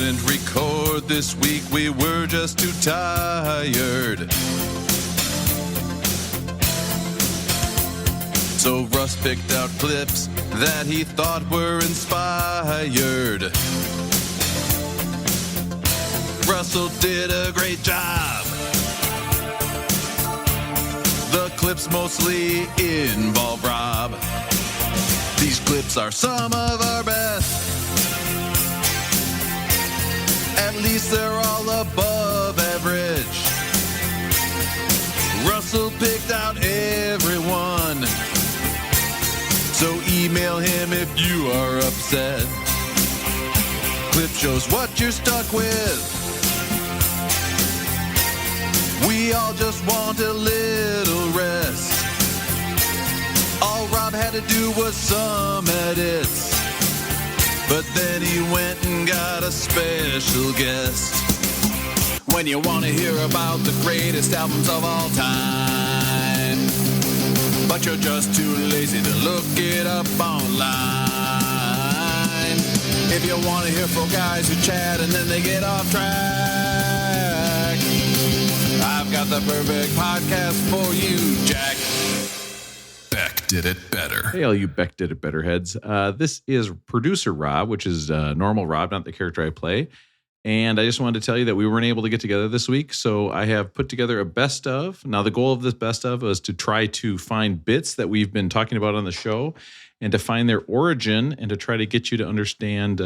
couldn't record this week, we were just too tired. So Russ picked out clips that he thought were inspired. Russell did a great job. The clips mostly involve Rob. These clips are some of our best. At least they're all above average. Russell picked out everyone. So email him if you are upset. Clip shows what you're stuck with. We all just want a little rest. All Rob had to do was some edits. But then he went and got a special guest. When you want to hear about the greatest albums of all time, but you're just too lazy to look it up online. If you want to hear four guys who chat and then they get off track, I've got the perfect podcast for you, Jack. Beck did it better. Hey, all you Beck did it better heads. This is producer Rob, which is normal Rob, not the character I play. And I just wanted to tell you that we weren't able to get together this week. So I have put together a best of. Now, the goal of this best of was to try to find bits that we've been talking about on the show and to find their origin and to try to get you to understand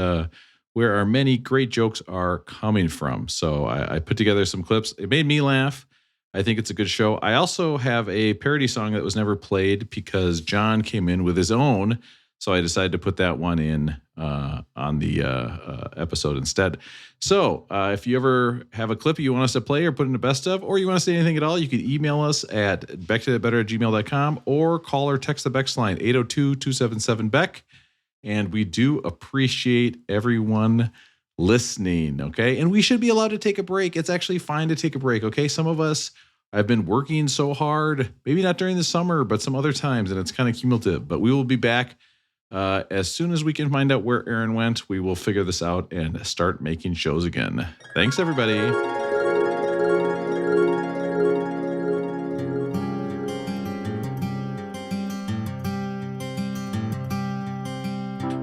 where our many great jokes are coming from. So I put together some clips. It made me laugh. I think it's a good show. I also have a parody song that was never played because John came in with his own. So I decided to put that one in on the episode instead. So if you ever have a clip you want us to play or put in the best of, or you want to say anything at all, you can email us at beckdiditbetter@gmail.com or call or text the Beck's line, 802-277-BECK. And we do appreciate everyone listening, okay? And we should be allowed to take a break. It's actually fine to take a break, okay? Some of us have been working so hard, maybe not during the summer, but some other times, and it's kind of cumulative. But we will be back as soon as we can find out where Aaron went. We will figure this out and start making shows again. Thanks, everybody.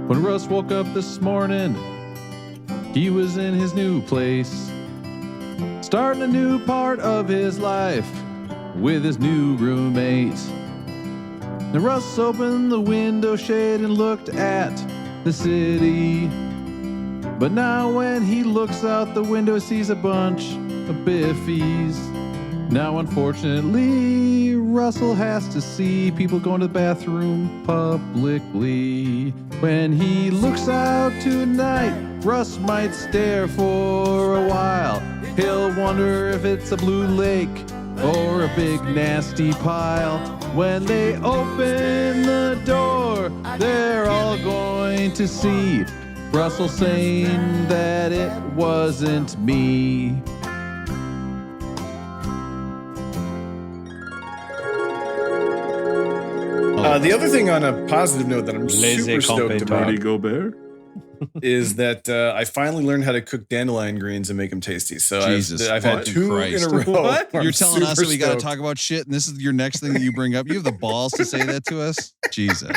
When Russ woke up this morning, he was in his new place, starting a new part of his life with his new roommate. Now Russ opened the window shade and looked at the city. But now when he looks out the window, sees a bunch of biffies. Now unfortunately, Russell has to see people going to the bathroom publicly. When he looks out tonight, Russ might stare for a while. He'll wonder if it's a blue lake or a big nasty pile. When they open the door, they're all going to see Russell saying that it wasn't me. The other thing on a positive note that I'm super stoked about Gobert is that I finally learned how to cook dandelion greens and make them tasty. So I've had two Christ. in a row. What? I'm You're telling us that we got to stoked. talk about shit, and this is your next thing that you bring up? You have the balls to say that to us? Jesus.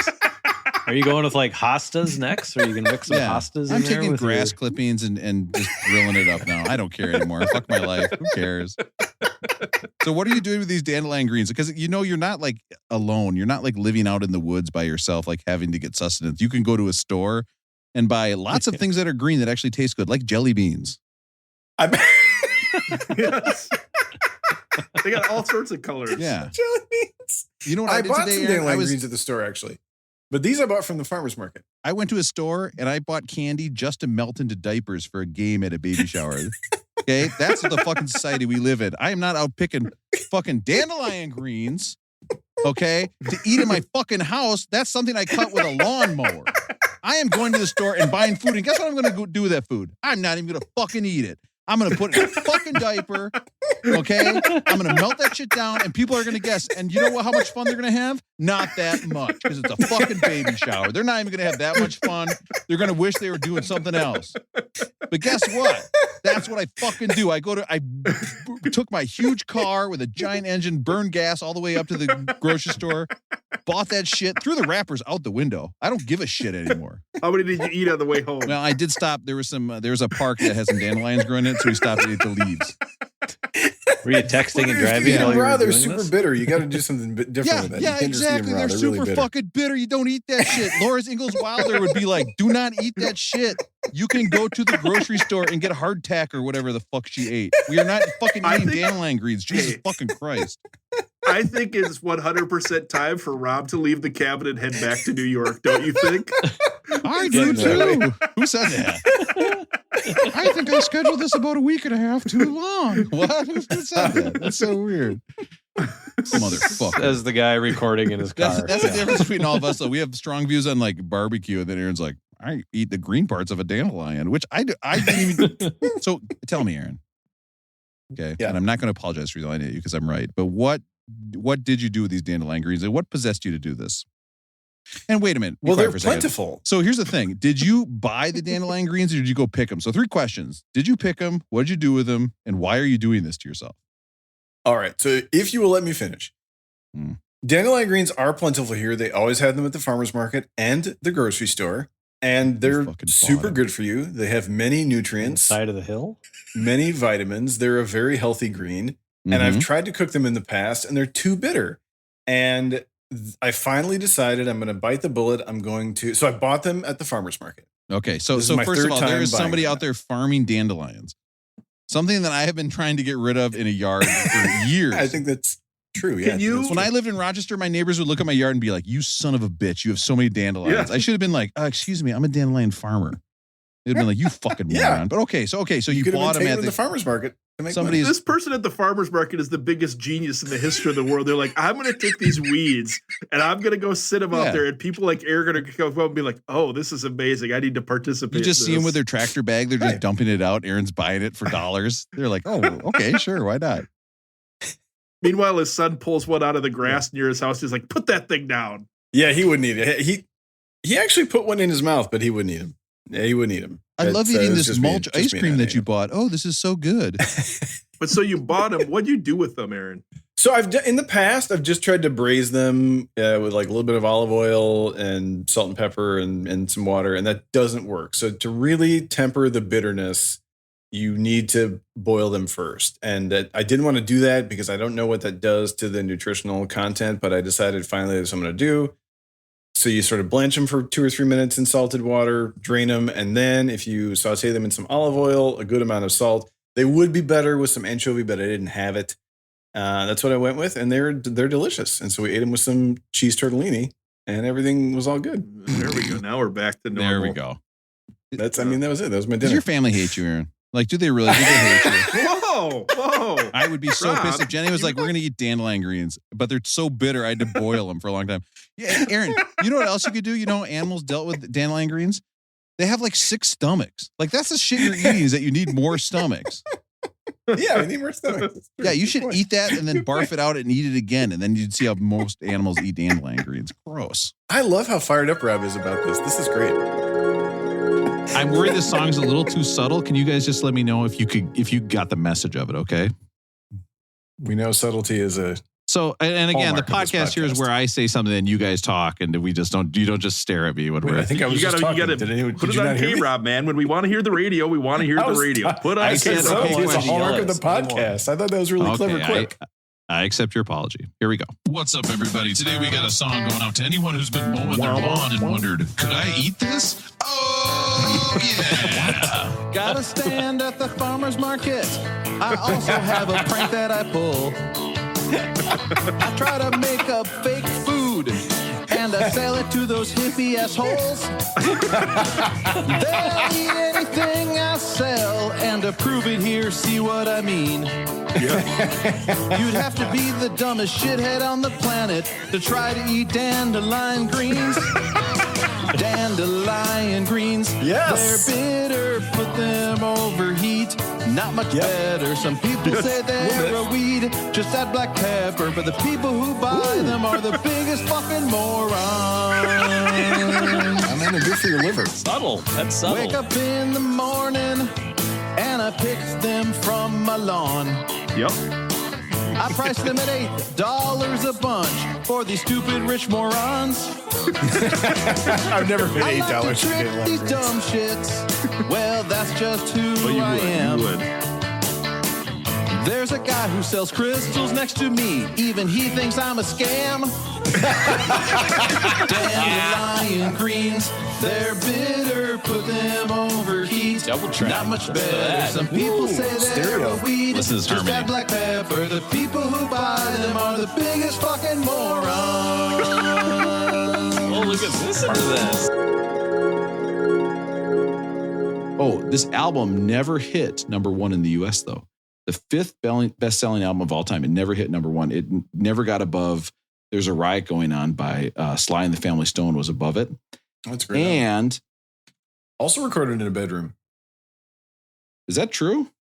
Are you going with like hostas next? Or are you going to mix some hostas in I'm there? taking with grass clippings and just grilling it up now. I don't care anymore. Fuck my life. Who cares? So what are you doing with these dandelion greens? Because you're not like alone. You're not like living out in the woods by yourself, like having to get sustenance. You can go to a store and buy lots of things that are green that actually taste good, like jelly beans. Yes. They got all sorts of colors. Yeah. Jelly beans. You know what I I did bought today, some Aaron? dandelion greens at the store, actually. But these I bought from the farmer's market. I went to a store and I bought candy just to melt into diapers for a game at a baby shower. Okay? That's the fucking society we live in. I am not out picking fucking dandelion greens, okay, to eat in my fucking house. That's something I cut with a lawnmower. I am going to the store and buying food, and guess what I'm going to do with that food? I'm not even going to fucking eat it. I'm going to put it in a fucking diaper, okay? I'm going to melt that shit down, and people are going to guess. And you know what? How much fun they're going to have? Not that much, because it's a fucking baby shower. They're not even going to have that much fun. They're going to wish they were doing something else. But guess what? That's what I fucking do. I took my huge car with a giant engine, burned gas all the way up to the grocery store, bought that shit, threw the wrappers out the window. I don't give a shit anymore. How many did you eat on the way home? Well, I did stop. There was a park that has some dandelions growing in it, so we stopped to eat the leaves. Were you texting and driving while you were They're doing super this? bitter. You got to do something different with that. Yeah, exactly. They're super fucking bitter. You don't eat that shit. Laura's Ingalls Wilder would be like, do not eat that shit. You can go to the grocery store and get a hardtack or whatever the fuck she ate. We are not fucking eating dandelion greens. Jesus fucking Christ. I think it's 100% time for Rob to leave the cabin and head back to New York, don't you think? I do too. Who said that? I think I scheduled this about a week and a half too long. What? Who said that? That's so weird. Motherfucker. As the guy recording in his car. That's the difference between all of us. Though. We have strong views on like barbecue, and then Aaron's like, I eat the green parts of a dandelion, which I do. I didn't even. So tell me, Aaron. Okay. Yeah. And I'm not going to apologize for yelling at you because I'm right. But what did you do with these dandelion greens, and what possessed you to do this? And wait a minute. Well, they're plentiful. So here's the thing. Did you buy the dandelion greens or did you go pick them? So 3 questions. Did you pick them? What did you do with them? And why are you doing this to yourself? All right. So if you will let me finish. Dandelion greens are plentiful here. They always have them at the farmer's market and the grocery store. And they're super good for you. They have many nutrients. Side of the hill? Many vitamins. They're a very healthy green. And I've tried to cook them in the past and they're too bitter. And I finally decided I'm going to bite the bullet. So I bought them at the farmer's market. Okay. So first of all, there is somebody out there farming dandelions. Something that I have been trying to get rid of in a yard for years. I think that's true. Yeah. When I lived in Rochester, my neighbors would look at my yard and be like, you son of a bitch. You have so many dandelions. Yeah. I should have been like, excuse me, I'm a dandelion farmer. They'd been like, you fucking moron. But okay. So you bought them at the farmer's market. This person at the farmer's market is the biggest genius in the history of the world. They're like, I'm going to take these weeds and I'm going to go sit them out there. And people like Aaron are going to go up and be like, oh, this is amazing. I need to participate. You just see them with their tractor bag. They're just dumping it out. Aaron's buying it for dollars. They're like, oh, okay, sure. Why not? Meanwhile, his son pulls one out of the grass near his house. He's like, put that thing down. Yeah, he wouldn't eat it. He actually put one in his mouth, but he wouldn't eat him. Yeah, he wouldn't eat him. I love eating this mulch ice cream that you bought. Oh, this is so good. But so you bought them. What'd you do with them, Aaron? So in the past, I've just tried to braise them with like a little bit of olive oil and salt and pepper and some water, and that doesn't work. So to really temper the bitterness, you need to boil them first. And I didn't want to do that because I don't know what that does to the nutritional content, but I decided finally that's what I'm going to do. So you sort of blanch them for 2 or 3 minutes in salted water, drain them, and then if you saute them in some olive oil, a good amount of salt, they would be better with some anchovy, but I didn't have it. That's what I went with, and they're delicious. And so we ate them with some cheese tortellini, and everything was all good. There we go. Now we're back to normal. There we go. That was it. That was my dinner. Does your family hate you, Aaron? Like, do they really? Do they hate you? Whoa. I would be so pissed if Jenny was like, we're going to eat dandelion greens, but they're so bitter, I had to boil them for a long time. Yeah, Aaron, you know what else you could do? You know, animals dealt with dandelion greens? They have like 6 stomachs. Like, that's the shit you're eating is that you need more stomachs. Yeah, I need more stomachs. Yeah, you should eat that and then barf it out and eat it again. And then you'd see how most animals eat dandelion greens. Gross. I love how fired up Rob is about this. This is great. I'm worried this song's a little too subtle. Can you guys just let me know if you got the message of it, okay? We know subtlety is a So, and again, the podcast here is where I say something and you guys talk, and you don't just stare at me when we're. I think I was just talking. You gotta put it on K-Rob, man. When we want to hear the radio, we want to hear the radio. Put on I said so. It's a hallmark of the podcast. I thought that was really clever quick. I accept your apology. Here we go. What's up, everybody? Today we got a song going out to anyone who's been mowing their lawn and wondered, could I eat this? Oh, yeah. Gotta stand at the farmer's market. I also have a prank that I pull. I try to make up fake food and I sell it to those hippie assholes. They'll eat anything I sell, and to prove it here, see what I mean. Yeah. You'd have to be the dumbest shithead on the planet to try to eat dandelion greens. Dandelion greens, yes. They're bitter, put them overheat. Not much better. Some people say they're a weed. Just add black pepper. But the people who buy them are the biggest fucking morons. I mean, they're good for your liver. Subtle. That's subtle. Wake up in the morning and I pick them from my lawn. Yep. I priced them at $8 a bunch for these stupid rich morons. I've never paid I $8 like to to get trick these dumb shits. Well, that's just who But you I would. am. You would. There's a guy who sells crystals next to me. Even he thinks I'm a scam. Dandelion greens, they're bitter. Put them overheat. Double track. Not much Listen to better. that. Some people say they're stereo. a weed. Listen to this Just harmony. add black pepper. The people who buy them are the biggest fucking morons. Oh, look at listen to this. Oh, this album never hit #1 in the U.S. though. The 5th best-selling album of all time. It never hit #1. It never got above. There's a Riot Going On by Sly and the Family Stone was above it, That's great. and Also recorded in a bedroom. is that true?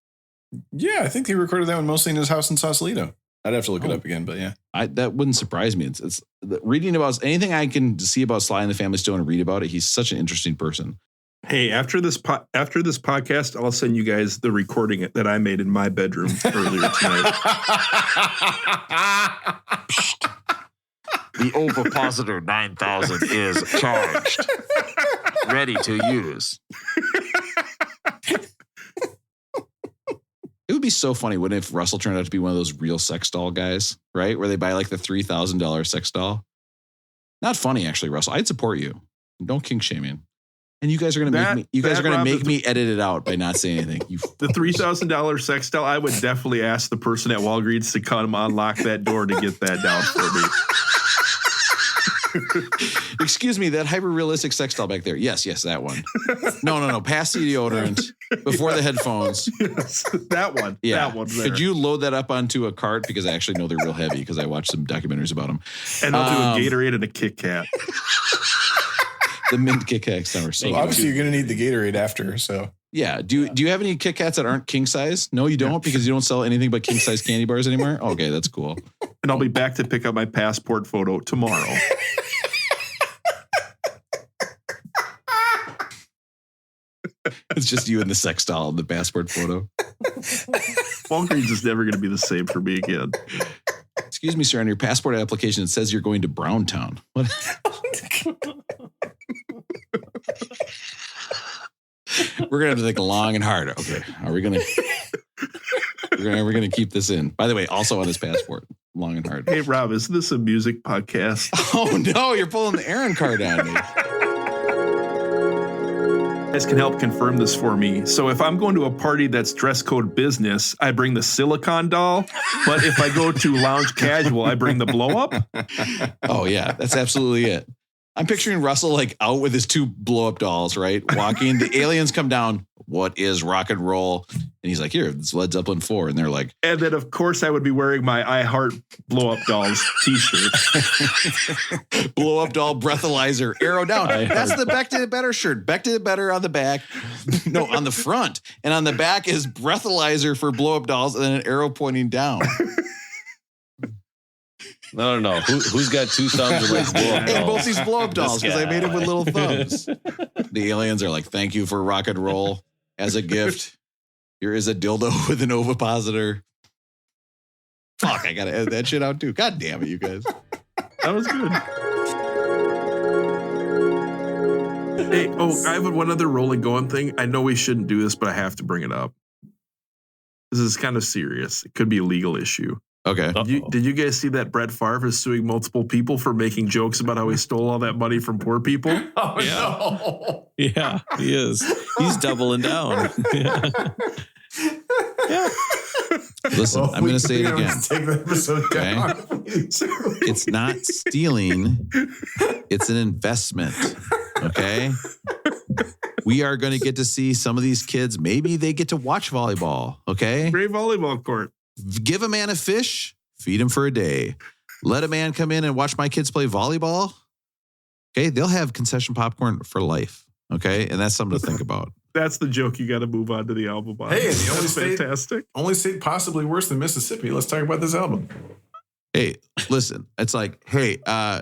Yeah, I think he recorded that one mostly in his house in Sausalito. I'd have to look it Oh. up again, but yeah. That wouldn't surprise me. It's reading about anything I can see about Sly and the Family Stone and read about it. He's such an interesting person. Hey, after this podcast, I'll send you guys the recording that I made in my bedroom earlier tonight. The Ovipositor 9000 is charged. Ready to use. It would be so funny, wouldn't it, if Russell turned out to be one of those real sex doll guys, right? Where they buy like the $3,000 sex doll. Not funny, actually, Russell. I'd support you. Don't kink shame me. And you guys are gonna make me. You guys are gonna make me edit it out by not saying anything. You The $3,000 sex doll, I would definitely ask the person at Walgreens to come unlock that door to get that down for me. excuse me, that hyper realistic sex doll back there. Yes, that one. No. Past the deodorant, before the headphones. Yes, that one. Yeah. That one there. Could you load that up onto a cart? Because I actually know they're real heavy because I watched some documentaries about them. And I'll do a Gatorade and a Kit Kat. The mint Kit Kats are so Well, good. obviously, you're going to need the Gatorade after, so. Yeah. Do you have any Kit Kats that aren't king size? No, you don't, because you don't sell anything but king size candy bars anymore. Okay, that's cool. And I'll be back to pick up my passport photo tomorrow. It's just you and the sex doll and the passport photo. Walgreens is never going to be the same for me again. Excuse me, sir. On your passport application, it says you're going to Browntown. What? We're gonna have to think long and hard. Okay, are we gonna? We're gonna keep this in. By the way, also on his passport, long and hard. Hey, Rob, is this a music podcast? Oh no, you're pulling the Aaron card on me. You guys can help confirm this for me. So if I'm going to a party that's dress code business, I bring the silicone doll. But if I go to lounge casual, I bring the blow up. Oh yeah, that's absolutely it. I'm picturing Russell like out with his 2 blow-up dolls, right? Walking, the aliens come down. What is rock and roll? And he's like, here, it's Led Zeppelin 4. And they're like, And then, of course, I would be wearing my I Heart Blow Up Dolls t-shirt. blow-up doll breathalyzer, arrow down. That's the Back to the Better shirt. Back to the Better on the back. No, on the front. And on the back is breathalyzer for blow-up dolls and then an arrow pointing down. No. Who's got 2 thumbs and likes blow up And both dolls? these blow-up dolls, This because I guy. made it with little thumbs. The aliens are like, thank you for rock and roll. As a gift, here is a dildo with an ovipositor. Fuck, I gotta edit that shit out too. God damn it, you guys. That was good. Hey, I have one other rolling going thing. I know we shouldn't do this, but I have to bring it up. This is kind of serious. It could be a legal issue. Okay. Did you guys see that Brett Favre is suing multiple people for making jokes about how he stole all that money from poor people? Oh, Yeah. no. Yeah, he is. He's doubling down. Yeah. Listen, I'm going to say it again. Take the episode Okay. down. It's not stealing, it's an investment. Okay. We are going to get to see some of these kids. Maybe they get to watch volleyball. Okay. Great volleyball court. Give a man a fish, feed him for a day. Let a man come in and watch my kids play volleyball. Okay. They'll have concession popcorn for life. Okay. And that's something to think about. That's the joke. You got to move on to the album. Hey, the only That's state- fantastic. Only state possibly worse than Mississippi. Let's talk about this album. Hey, listen, it's like, hey, I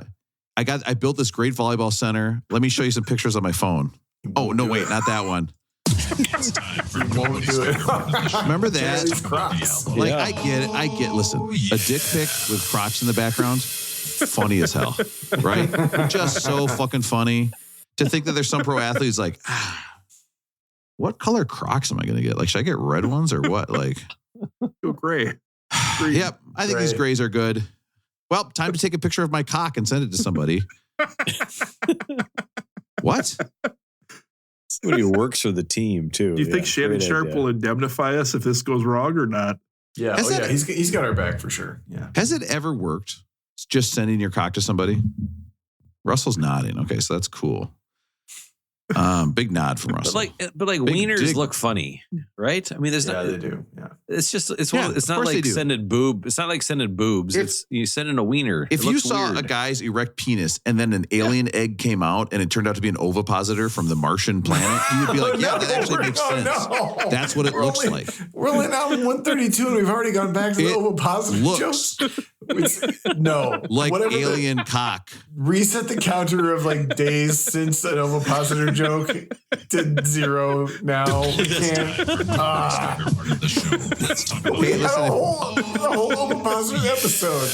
built this great volleyball center. Let me show you some pictures on my phone. Oh, no, wait, not that one. It's time for Won't do it. Remember that? These Crocs. Like, I get, listen, a dick pic with Crocs in the background, funny as hell, right? Just so fucking funny. To think that there's some pro athletes like, what color Crocs am I going to get? Like, should I get red ones or what? Like, Go gray. yep, I think these grays are good. Well, time to take a picture of my cock and send it to somebody. What? Somebody who works for the team too. Do you think Shannon great Sharp idea. will indemnify us if this goes wrong or not? Yeah, Has it- he's got our back for sure. Yeah. Has it ever worked? Just sending your cock to somebody? Russell's nodding. Okay, so that's cool. Big nod from Russell. But like Big wieners dick. look funny, right? I mean, there's Yeah, not. they do. Yeah. It's just it's Yeah, it's of not course they like do. sending boob. It's not like sending boobs. If- It's you send in a wiener. If It you looks saw weird. a guy's erect penis and then an alien egg came out and it turned out to be an ovipositor from the Martian planet, you'd be like, yeah, that actually makes sense. No. That's what it We're looks only- like. We're only now 132 and we've already gone back to the It ovipositor looks jokes. No. like Whatever the- alien cock. reset the counter of like days since an ovipositor joke to 0 now. We can't. favorite part of the show. Let's talk about We Hey, had listen, a whole ovipositor episode.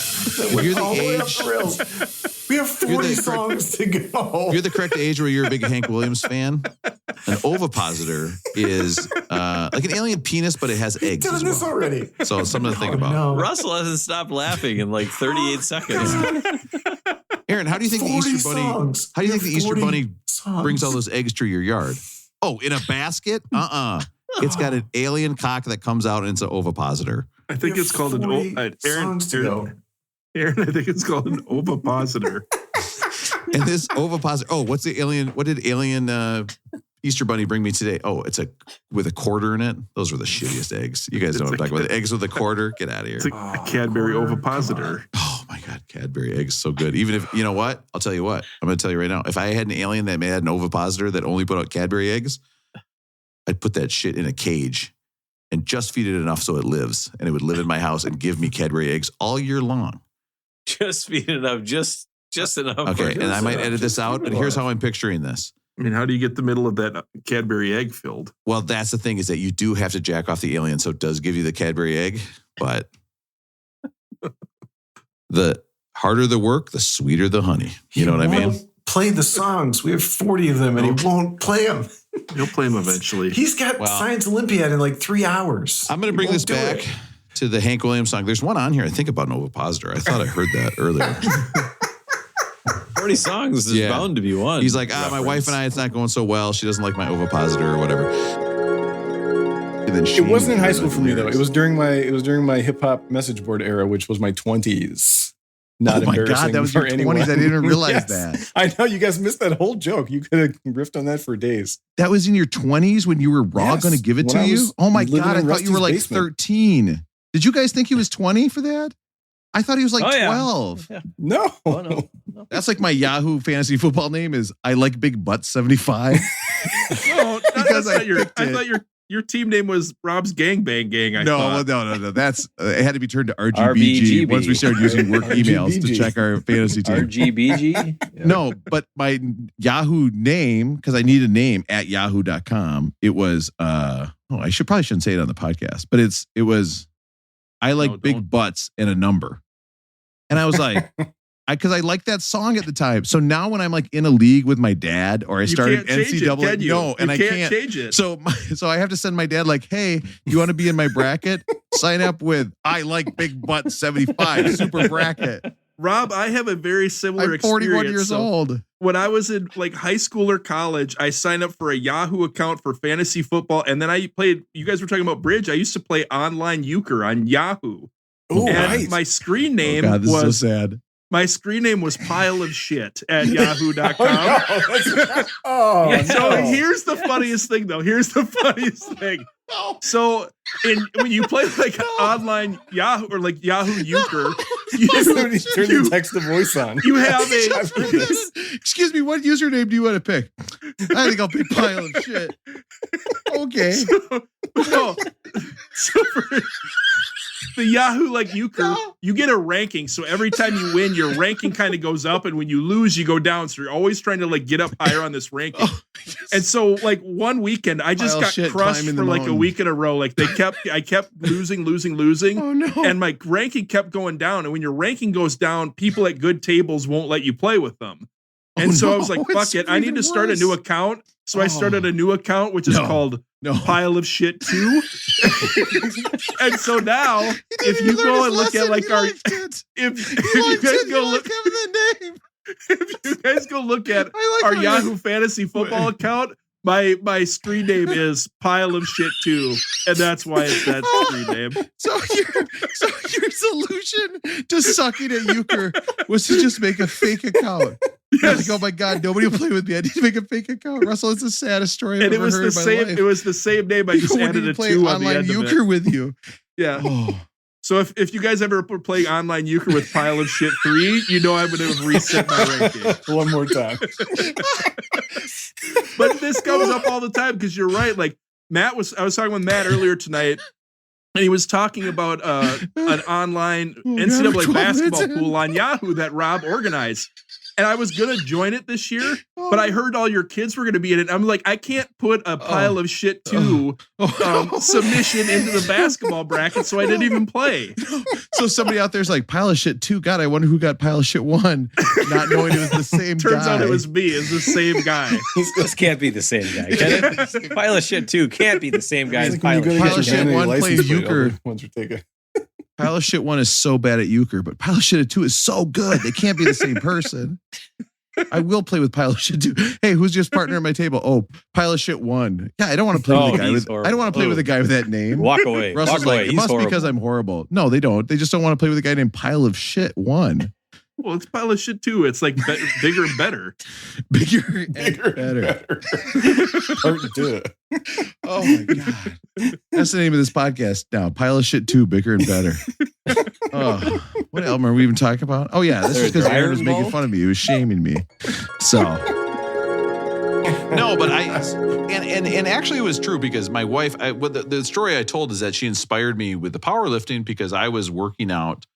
That went you're the all the way off age- the rails. We have 40 songs to go. You're the correct age where you're a big Hank Williams fan. An ovipositor is like an alien penis, but it has We've eggs done as this well. already. So it's something to think Oh, about. no. Russell hasn't stopped laughing in like 38 seconds. Aaron, how do you think the 40 Easter Bunny? songs. How do you We think the have Easter 40 Bunny songs. brings all those eggs to your yard? Oh, in a basket? It's got an alien cock that comes out and it's an ovipositor. I think We it's have called an 40 Aaron. songs to go. Aaron, I think it's called an ovipositor. And this ovipositor. Oh, what's the alien? What did alien Easter Bunny bring me today? Oh, it's with a quarter in it. Those were the shittiest eggs. You guys know what I'm talking about. Eggs with a quarter. Get out of here. It's a Cadbury ovipositor. Oh my God, Cadbury eggs, so good. Even if, you know what? I'll tell you what. I'm going to tell you right now. If I had an alien that had an ovipositor that only put out Cadbury eggs, I'd put that shit in a cage and just feed it enough so it lives. And it would live in my house and give me Cadbury eggs all year long. Just feed it up, just enough. Okay, for and I might edit this out, but here's how I'm picturing this. I mean, how do you get the middle of that Cadbury egg filled? Well, that's the thing is that you do have to jack off the alien, so it does give you the Cadbury egg, but the harder the work, the sweeter the honey. You know what I mean? Play the songs. We have 40 of them, and he won't play them. He'll play them eventually. He's got Well, Science Olympiad in like 3 hours. I'm going to bring He this won't do back it. to the Hank Williams song. There's one on here, I think, about an ovipositor. I thought I heard that earlier. 40 songs is Yeah. bound to be one. He's like, my wife and I, it's not going so well. She doesn't like my ovipositor or whatever. And then It wasn't in high school the for me though. lyrics. It was during my hip hop message board era, which was my 20s. Not Oh my God, embarrassing that was for your 20s. anyone. I didn't even realize Yes. that. I know you guys missed that whole joke. You could have riffed on that for days. That was in your 20s when you were raw Yes, going to give it when to I you? was Oh my living God, I in thought you were Rusty's like basement. 13. Did you guys think he was 20 for that? I thought he was like Oh, yeah. 12. No. Oh, no. That's like my Yahoo fantasy football name is I like big butt 75. No, Because I I picked it. thought your team name was Rob's Gangbang Gang. I No, thought. no. That's it had to be turned to RGBG RBGB. once we started using work emails to RGBG. check our fantasy team. RGBG. Yeah. No, but my Yahoo name, because I need a name at yahoo.com, it was I shouldn't say it on the podcast, but it was I like No, big don't. butts and a number. And I was like, because I liked that song at the time. So now when I'm like in a league with my dad or I You started can't change it, NCAA, can you? no, and you I can't. change it. So I have to send my dad like, hey, you want to be in my bracket? Sign up with I like big butt 75 super bracket. Rob, I have a very similar I'm 41 experience. years So old. when I was in like high school or college, I signed up for a Yahoo account for fantasy football. And then I played, you guys were talking about bridge. I used to play online euchre on Yahoo. Oh, And right. my screen name God, this was is so sad. my screen name was pile of shit at Oh, yahoo.com. no, that's- oh, Yeah, So no. here's the funniest thing though. Here's the funniest thing. So when you play like online Yahoo or like Yahoo euchre, Somebody turn you- the text to voice on. you have I've heard this. a Excuse me, what username do you want to pick? I think I'll pick pile of shit. Okay. So for the Yahoo like euchre, you get a ranking. So every time you win, your ranking kind of goes up, and when you lose, you go down. So you're always trying to like get up higher on this ranking. And so like one weekend, I just got crushed for like a week in a row. Like I kept losing. Oh no. And my ranking kept going down. And when your ranking goes down, people at good tables won't let you play with them. And so I was like, fuck it. I need to start a new account. So I started a new account, which is called Pile of Shit 2. And so now, if you go and look at like our, if you guys go look at our Yahoo Fantasy Football account, my screen name is Pile of Shit 2, and that's why it's that screen name. So your solution to sucking at euchre was to just make a fake account. Yes. Like, oh my God, nobody will play with me. I need to make a fake account. Russell, it's the saddest story I've ever heard in my life. It was the same name. I just added a 2 on the end of it. Euchre with you. Yeah. Oh. So if you guys ever play online euchre with Pile of Shit 3, you know I'm going to reset my ranking. One more time. But this comes up all the time because you're right. Like I was talking with Matt earlier tonight, and he was talking about an online NCAA basketball pool on Yahoo that Rob organized. And I was going to join it this year, but I heard all your kids were going to be in it. I'm like, I can't put a Pile of Shit 2 submission into the basketball bracket, so I didn't even play. So somebody out there's like, Pile of Shit 2. God, I wonder who got Pile of Shit 1, not knowing it was the same guy. Turns out it was me. It's the same guy. This can't be the same guy, can it? Pile of Shit 2 can't be the same guy as Pile of Shit 1 plays euchre. Ones are taken. Pile of Shit 1 is so bad at euchre, but Pile of Shit 2 is so good. They can't be the same person. I will play with Pile of Shit 2. Hey, who's just partner at my table? Oh, Pile of Shit 1. Yeah, I don't want to play with the guy with. I don't want to play with a guy with that name. Walk away. Russell's like, it must be because I'm horrible. No, they don't. They just don't want to play with a guy named Pile of Shit 1. Well, it's Pile of Shit 2. It's like bigger and better. Bigger and better. Part 2. Oh my God. That's the name of this podcast now. Pile of Shit 2, bigger and better. Oh, what album are we even talking about? Oh yeah, this is because Aaron was making fun of me. He was shaming me. So no, but and actually it was true because my wife, the story I told is that she inspired me with the powerlifting because I was working out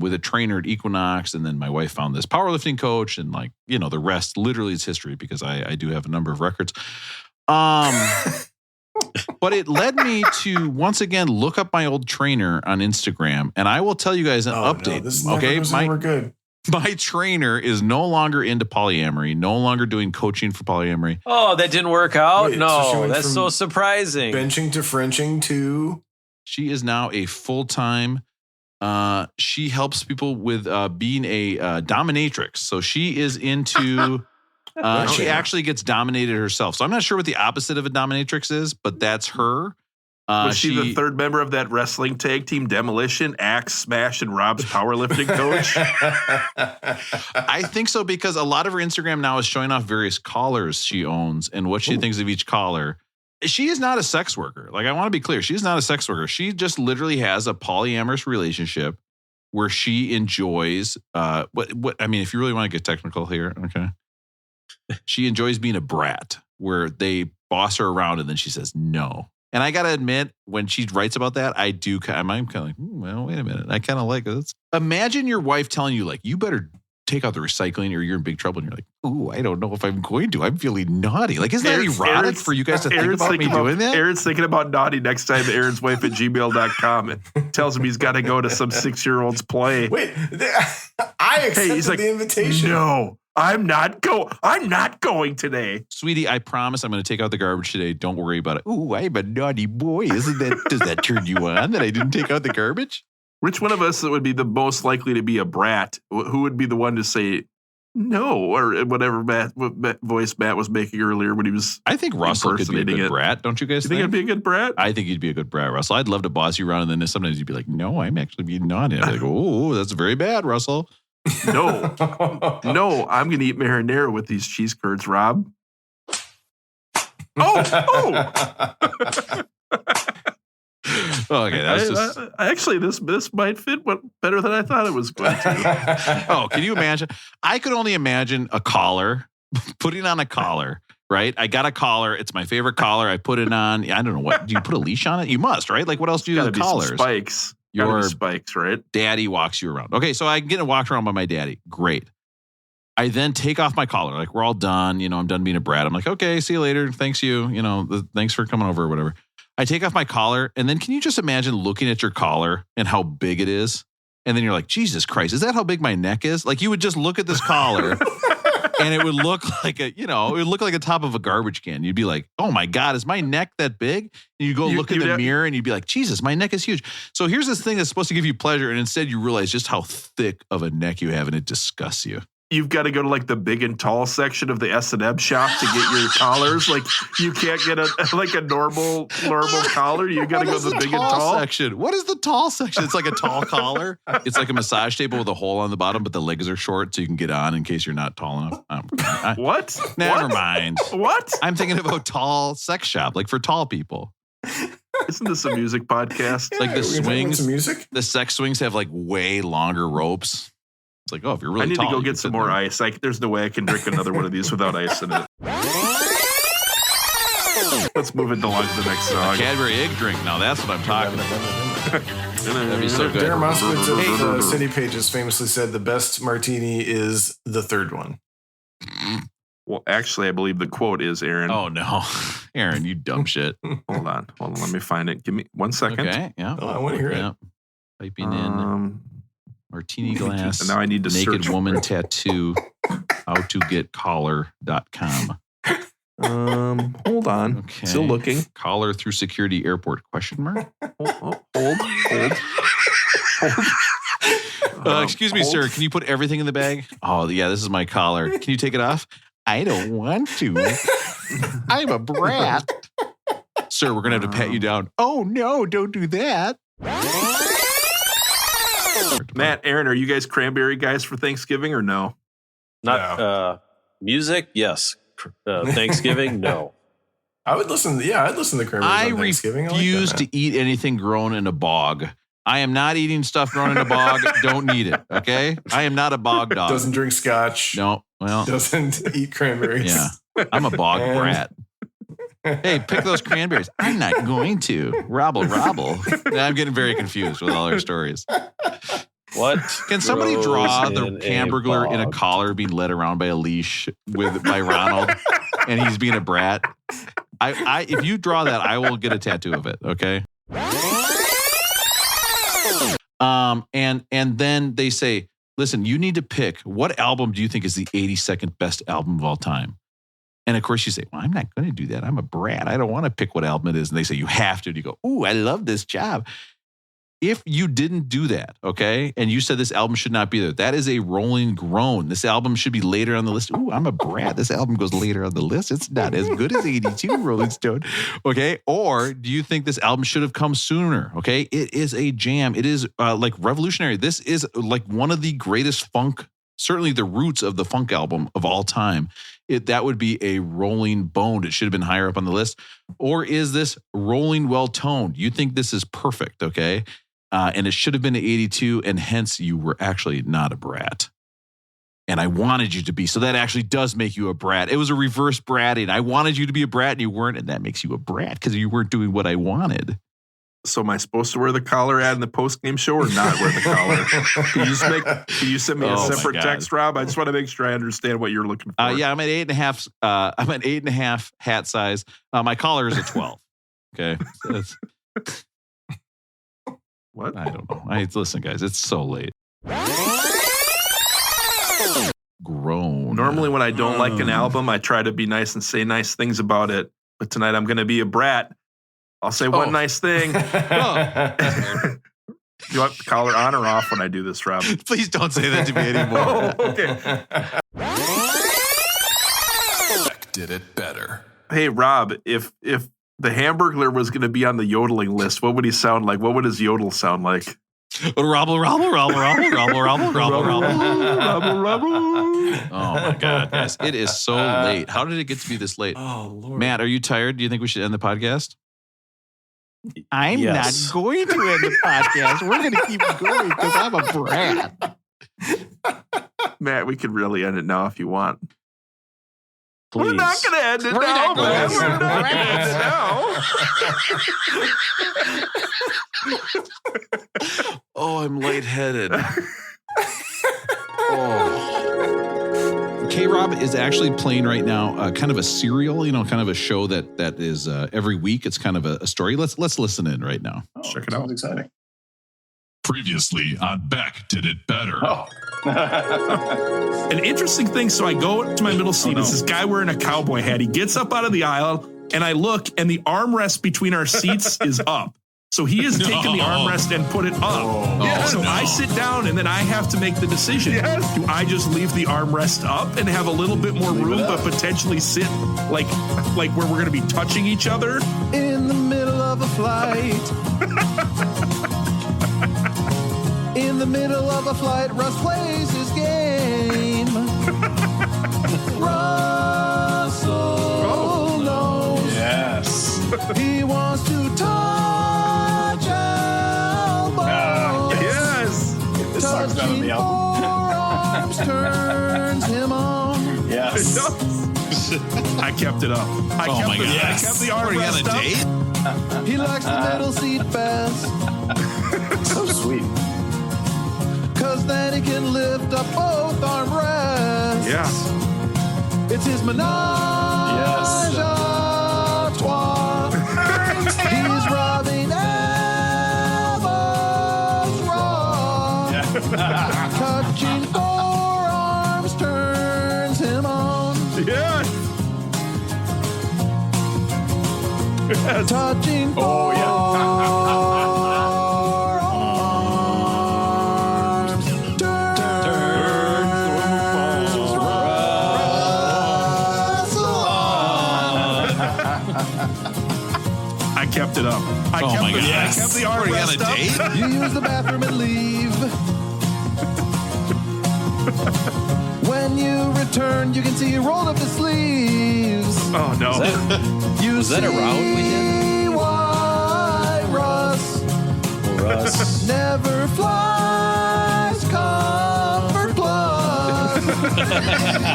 with a trainer at Equinox, and then my wife found this powerlifting coach, and like, you know, the rest literally is history because I do have a number of records. But it led me to once again look up my old trainer on Instagram, and I will tell you guys an update. We're good. My trainer is no longer into polyamory, no longer doing coaching for polyamory. Oh, that didn't work out? Wait, no, so that's so surprising. Benching to Frenching to? She is now a full-time, she helps people with being a dominatrix. So she is into... she actually gets dominated herself. So I'm not sure what the opposite of a dominatrix is, but that's her. Was she the third member of that wrestling tag team Demolition, Axe, Smash, and Rob's powerlifting coach? I think so because a lot of her Instagram now is showing off various collars she owns and what she thinks of each collar. She is not a sex worker. Like, I want to be clear. She's not a sex worker. She just literally has a polyamorous relationship where she enjoys what I mean, if you really want to get technical here, okay. She enjoys being a brat where they boss her around and then she says no. And I got to admit, when she writes about that, I'm kind of like, well, wait a minute. I kind of like this. Imagine your wife telling you, like, you better take out the recycling or you're in big trouble. And you're like, ooh, I don't know if I'm going to. I'm feeling naughty. Like, isn't that erotic for you guys to think about me doing that? Aaron's thinking about naughty next time Aaron's wife at gmail.com and tells him he's got to go to some 6-year-old's play. Wait, I accepted the invitation. No. I'm not going today. Sweetie, I promise I'm going to take out the garbage today. Don't worry about it. Ooh, I'm a naughty boy. Does that turn you on that I didn't take out the garbage? Which one of us would be the most likely to be a brat? Who would be the one to say no or whatever voice Matt was making earlier when he was I think Russell could be a good brat. Don't you guys think? You think I'd be a good brat? I think you'd be a good brat, Russell. I'd love to boss you around and then sometimes you'd be like, no, I'm actually being naughty. I'd be like, oh, that's very bad, Russell. No, I'm going to eat marinara with these cheese curds, Rob. Okay, that's just... actually, this might fit better than I thought it was going to. Oh, can you imagine? I could only imagine a collar, putting on a collar, right? I got a collar. It's my favorite collar. I put it on. I don't know what. Do you put a leash on it? You must, right? Like what else do you do Gotta with be some collars? spikes. Your Gotta be spikes, right? daddy walks you around. Okay, so I get walked around by my daddy. Great. I then take off my collar. Like we're all done. I'm done being a brat. I'm like, okay, see you later. Thanks thanks for coming over or whatever. I take off my collar. And then can you just imagine looking at your collar and how big it is? And then you're like, Jesus Christ, is that how big my neck is? Like you would just look at this collar and it would look like it would look like the top of a garbage can. You'd be like, oh my God, is my neck that big? And you go look in the mirror and you'd be like, Jesus, my neck is huge. So here's this thing that's supposed to give you pleasure. And instead you realize just how thick of a neck you have and it disgusts you. You've got to go to like the big and tall section of the S&M shop to get your collars. Like you can't get a normal collar. You got to go to the big and tall section. What is the tall section? It's like a tall collar. It's like a massage table with a hole on the bottom, but the legs are short so you can get on in case you're not tall enough. What? Never mind. What? I'm thinking about tall sex shop, like for tall people. Isn't this a music podcast? Like the swings, music? the sex swings have like way longer ropes. It's like, oh, if you're really tall. I need to go get some more ice. There's no way I can drink another one of these without ice in it. Let's move it along to the next song. A Cadbury egg drink. Now that's what I'm talking about. That'd be so good. Darren Moskowitz of City Pages famously said the best martini is the third one. Well, actually, I believe the quote is, Aaron. Oh, no. Aaron, you dumb shit. Hold on. Let me find it. Give me 1 second. Okay, yeah. Oh, I want to hear it. Typing in martini glass. And now I need to naked search woman tattoo. How to get collar.com. Hold on. Okay. Still looking. Collar through security airport ? Hold. Excuse me, sir. Can you put everything in the bag? Oh, yeah, this is my collar. Can you take it off? I don't want to. I'm a brat. Sir, we're going to have to pat you down. Oh, no, don't do that. Matt, Aaron, are you guys cranberry guys for Thanksgiving or no? Not music, yes. Thanksgiving, no. I'd listen to cranberries on Thanksgiving. I refuse to eat anything grown in a bog. I am not eating stuff grown in a bog. Don't need it, okay? I am not a bog dog. Doesn't drink scotch. No, well. Doesn't eat cranberries. Yeah, I'm a bog brat. Hey, pick those cranberries. I'm not going to. Robble. I'm getting very confused with all our stories. What? Can somebody draw the Hamburglar in a collar being led around by a leash by Ronald and he's being a brat? If you draw that, I will get a tattoo of it, okay? And then they say, listen, you need to pick what album do you think is the 82nd best album of all time? And of course you say, well, I'm not going to do that. I'm a brat. I don't want to pick what album it is. And they say, you have to. And you go, ooh, I love this job. If you didn't do that, okay, and you said this album should not be there, that is a rolling groan. This album should be later on the list. Ooh, I'm a brat. This album goes later on the list. It's not as good as 82 Rolling Stone, okay? Or do you think this album should have come sooner, okay? It is a jam. It is like revolutionary. This is like one of the greatest funk, certainly the roots of the funk album of all time. That would be a rolling bone. It should have been higher up on the list. Or is this rolling well-toned? You think this is perfect, okay? And it should have been 82, and hence you were actually not a brat. And I wanted you to be, so that actually does make you a brat. It was a reverse bratting. I wanted you to be a brat, and you weren't, and that makes you a brat because you weren't doing what I wanted. So am I supposed to wear the collar ad in the post-game show or not wear the collar? Can you send me a separate text, Rob? I just want to make sure I understand what you're looking for. Yeah, I'm at 8.5. I'm at 8.5 hat size. My collar is a 12. Okay. What? I don't know. Listen, guys, it's so late. Grown. Normally when I don't like an album, I try to be nice and say nice things about it. But tonight I'm going to be a brat. I'll say one nice thing. You want the collar on or off when I do this, Rob? Please don't say that to me anymore. Okay. Did it better. Hey, Rob, if the Hamburglar was going to be on the yodeling list, what would he sound like? What would his yodel sound like? Robble. Oh my God, guys. It is so late. How did it get to be this late? Oh, Lord. Matt, are you tired? Do you think we should end the podcast? I'm not going to end the podcast. We're going to keep going because I'm a brat. Matt, we could really end it now if you want. We're not Please. going to end it We're now, not gonna man. end We're it. not going to end it now. Oh, I'm lightheaded. K-Rob is actually playing right now kind of a serial, kind of a show that is every week. It's kind of a story. Let's listen in right now. Check it out. Sounds exciting. Previously on Beck Did It Better. Oh. An interesting thing. So I go to my middle seat. It's this guy wearing a cowboy hat. He gets up out of the aisle, and I look, and the armrest between our seats is up. So he has taken the armrest and put it up. So I sit down, and then I have to make the decision. Do I just leave the armrest up and have a little bit more room, but potentially sit like where we're going to be touching each other? In the middle of a flight. In the middle of a flight, Russ plays his game. Russell knows Yes. he wants to touch elbows. Yes. This song's not on Touching the album. forearms turns him on. Yes. I kept it up. I kept the armrest up. He likes the middle seat best, So sweet. cause then he can lift up both armrests. Yeah. It's his menage a trois. He's rubbing elbows raw. Touching forearms turns him on. Yeah. Yes. Touching Oh, yeah. forearms turns Russell on. I kept it up. I kept the armrest up. You use the bathroom and leave. When you return, you can see he rolled up his sleeves. Oh no. You Was that a round we see why Russ Russ. never flies Comfort Plus.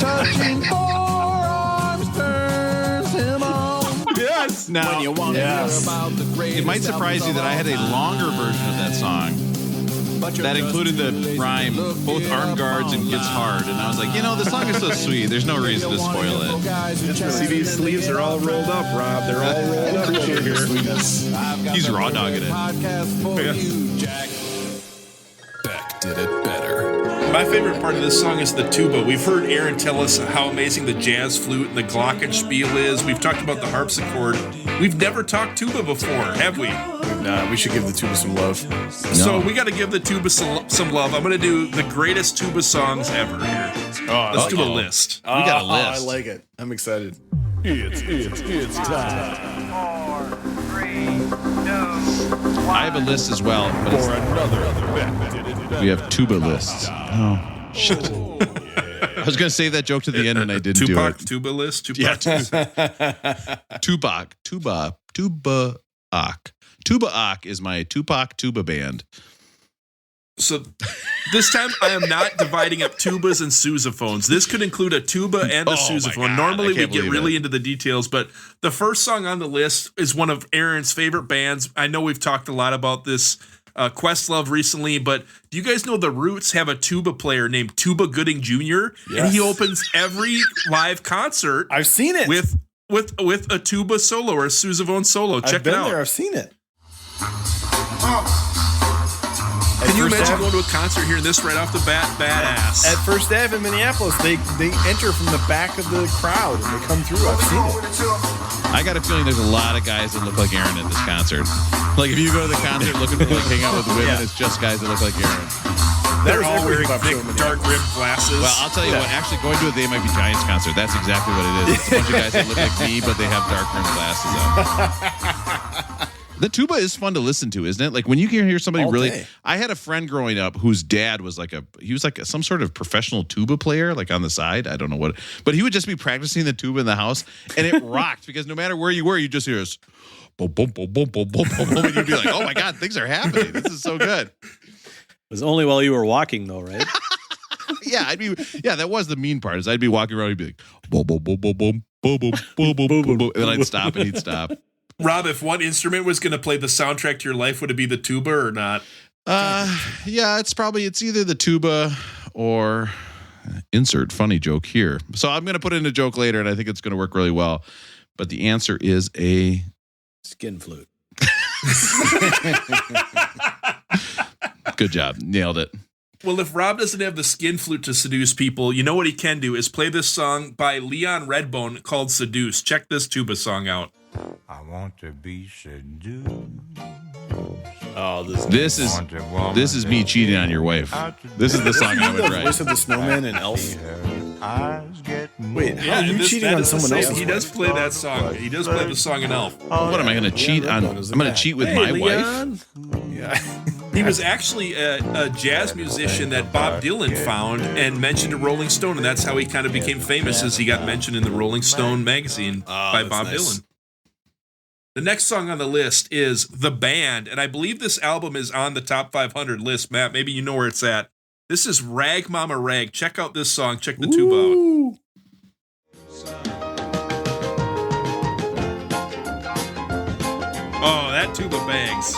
Touching forearms turns him on. Yes. Now, Yes. it might surprise you that I had a longer version of that song that included the rhyme, both arm guards and gets hard. And I was like, the song is so sweet. There's no reason to spoil it. See, these sleeves are all rolled up, Rob. They're all rolled up over here. He's raw dogging it. Beck Did It Better. My favorite part of this song is the tuba. We've heard Aaron tell us how amazing the jazz flute and the glockenspiel is. We've talked about the harpsichord. We've never talked tuba before, have we? Nah, we should give the tuba some love. So we got to give the tuba some love. I'm going to do the greatest tuba songs ever here. Let's do a list. We got a I list. like it. I'm excited. It's time. 4, 3, 2, 1. I have a list as well. But For another we have tuba lists. Oh, shit. I was going to save that joke to the end and I didn't Tupac do it. tuba list. Yeah. Tupac. Tuba-Ak is my Tupac tuba band. So this time I am not dividing up tubas and sousaphones. This could include a tuba and a Oh, my sousaphone. God, Normally I we can't get believe really it. into the details, but the first song on the list is one of Aaron's favorite bands. I know we've talked a lot about this Questlove recently, but do you guys know the Roots have a tuba player named Tuba Gooding Jr.? And he opens every live concert I've seen it. with a tuba solo or a sousaphone solo. Check I've been it out. there. I've seen it. Can you imagine going to a concert hearing this right off the bat? Badass. At First Ave in Minneapolis, they enter from the back of the crowd and they come through. I've seen it. I got a feeling there's a lot of guys that look like Aaron at this concert. Like if you go to the concert looking to hang out with women, it's just guys that look like Aaron. They're There's all every wearing hip hop thick, show in dark rimmed glasses. Well, I'll tell you what, actually going to a They Might Be Giants concert, that's exactly what it is. It's a bunch of guys that look like me, but they have dark rimmed glasses on. The tuba is fun to listen to, isn't it? Like when you can hear somebody All really. day. I had a friend growing up whose dad was like some sort of professional tuba player, like on the side. I don't know what, but he would just be practicing the tuba in the house, and it rocked because no matter where you were, you just hear this boom, boom, boom, boom, boom, boom, boom, boom, and you'd be like, "Oh my god, things are happening! This is so good." It was only while you were walking, though, right? That was the mean part. Is I'd be walking around, he'd be like, boom, boom, boom, boom, boom, boom, boom, boom, boom, boom, boom, and then I'd stop and he'd stop. Rob, if one instrument was going to play the soundtrack to your life, would it be the tuba or not? It's either the tuba or insert funny joke here. So I'm going to put in a joke later, and I think it's going to work really well. But the answer is a skin flute. Good job. Nailed it. Well, if Rob doesn't have the skin flute to seduce people, you know what he can do is play this song by Leon Redbone called Seduce. Check this tuba song out. I want to be seduced. Oh, this is me cheating on your wife. This is the song I would The write. voice of the Snowman and Elf. Wait, how are you cheating on someone else? He does play that song. He does play the song in Elf. What am I going to cheat on? I'm going to cheat with my wife? Yeah. He was actually a jazz musician that Bob Dylan found and mentioned to Rolling Stone, and that's how he kind of became famous, as he got mentioned in the Rolling Stone magazine by Bob Dylan. The next song on the list is The Band, and I believe this album is on the top 500 list. Matt, maybe you know where it's at. This is Rag Mama Rag. Check out this song. Check the tuba out. Oh, that tuba bangs.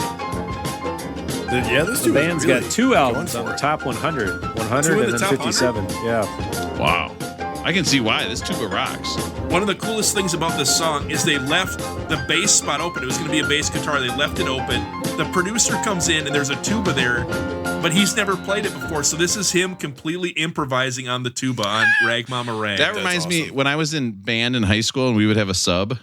This The band's really got 2 albums on the top 100. 100 and then 57. Yeah. Wow. I can see why. This tuba rocks. One of the coolest things about this song is they left the bass spot open. It was going to be a bass guitar. They left it open. The producer comes in and there's a tuba there, but he's never played it before. So this is him completely improvising on the tuba on Rag Mama Rag. That reminds me, when I was in band in high school and we would have a sub,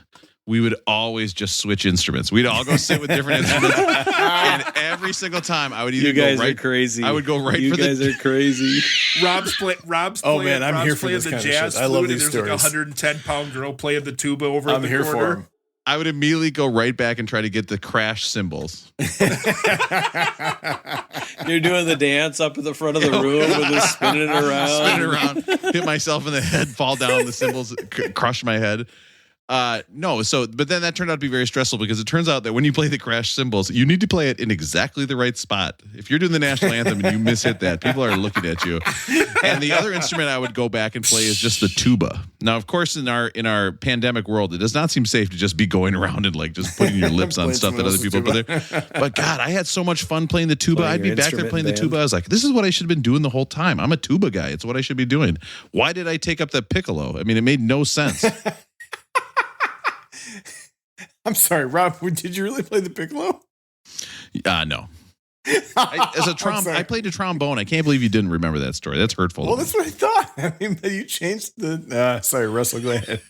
we would always just switch instruments. We'd all go sit with different instruments. And every single time I would either You guys go right. are crazy. I would go right you for guys the. are crazy. Rob's playing. Oh, man, I'm Rob's here for playing this the kind of jazz shit. I love flute, and these there's like a stories. 110-pound girl playing the tuba over I'm in the here corner. for him. I would immediately go right back and try to get the crash cymbals. You're doing the dance up at the front of the room with this spinning around. Spin around, hit myself in the head, fall down, the cymbals crush my head. But then that turned out to be very stressful because it turns out that when you play the crash cymbals, you need to play it in exactly the right spot. If you're doing the national anthem and you mishit that, people are looking at you. And the other instrument I would go back and play is just the tuba. Now, of course, in our pandemic world, it does not seem safe to just be going around and like just putting your lips on stuff that other people put there. But God, I had so much fun playing the tuba. I'd be back there playing the tuba. I was like, this is what I should have been doing the whole time. I'm a tuba guy. It's what I should be doing. Why did I take up the piccolo? I mean, it made no sense. I'm sorry, Rob. Did you really play the piccolo? No. I played a trombone. I can't believe you didn't remember that story. That's hurtful. Well, that's what I thought. I mean, you changed the. Sorry, Russell. Go ahead.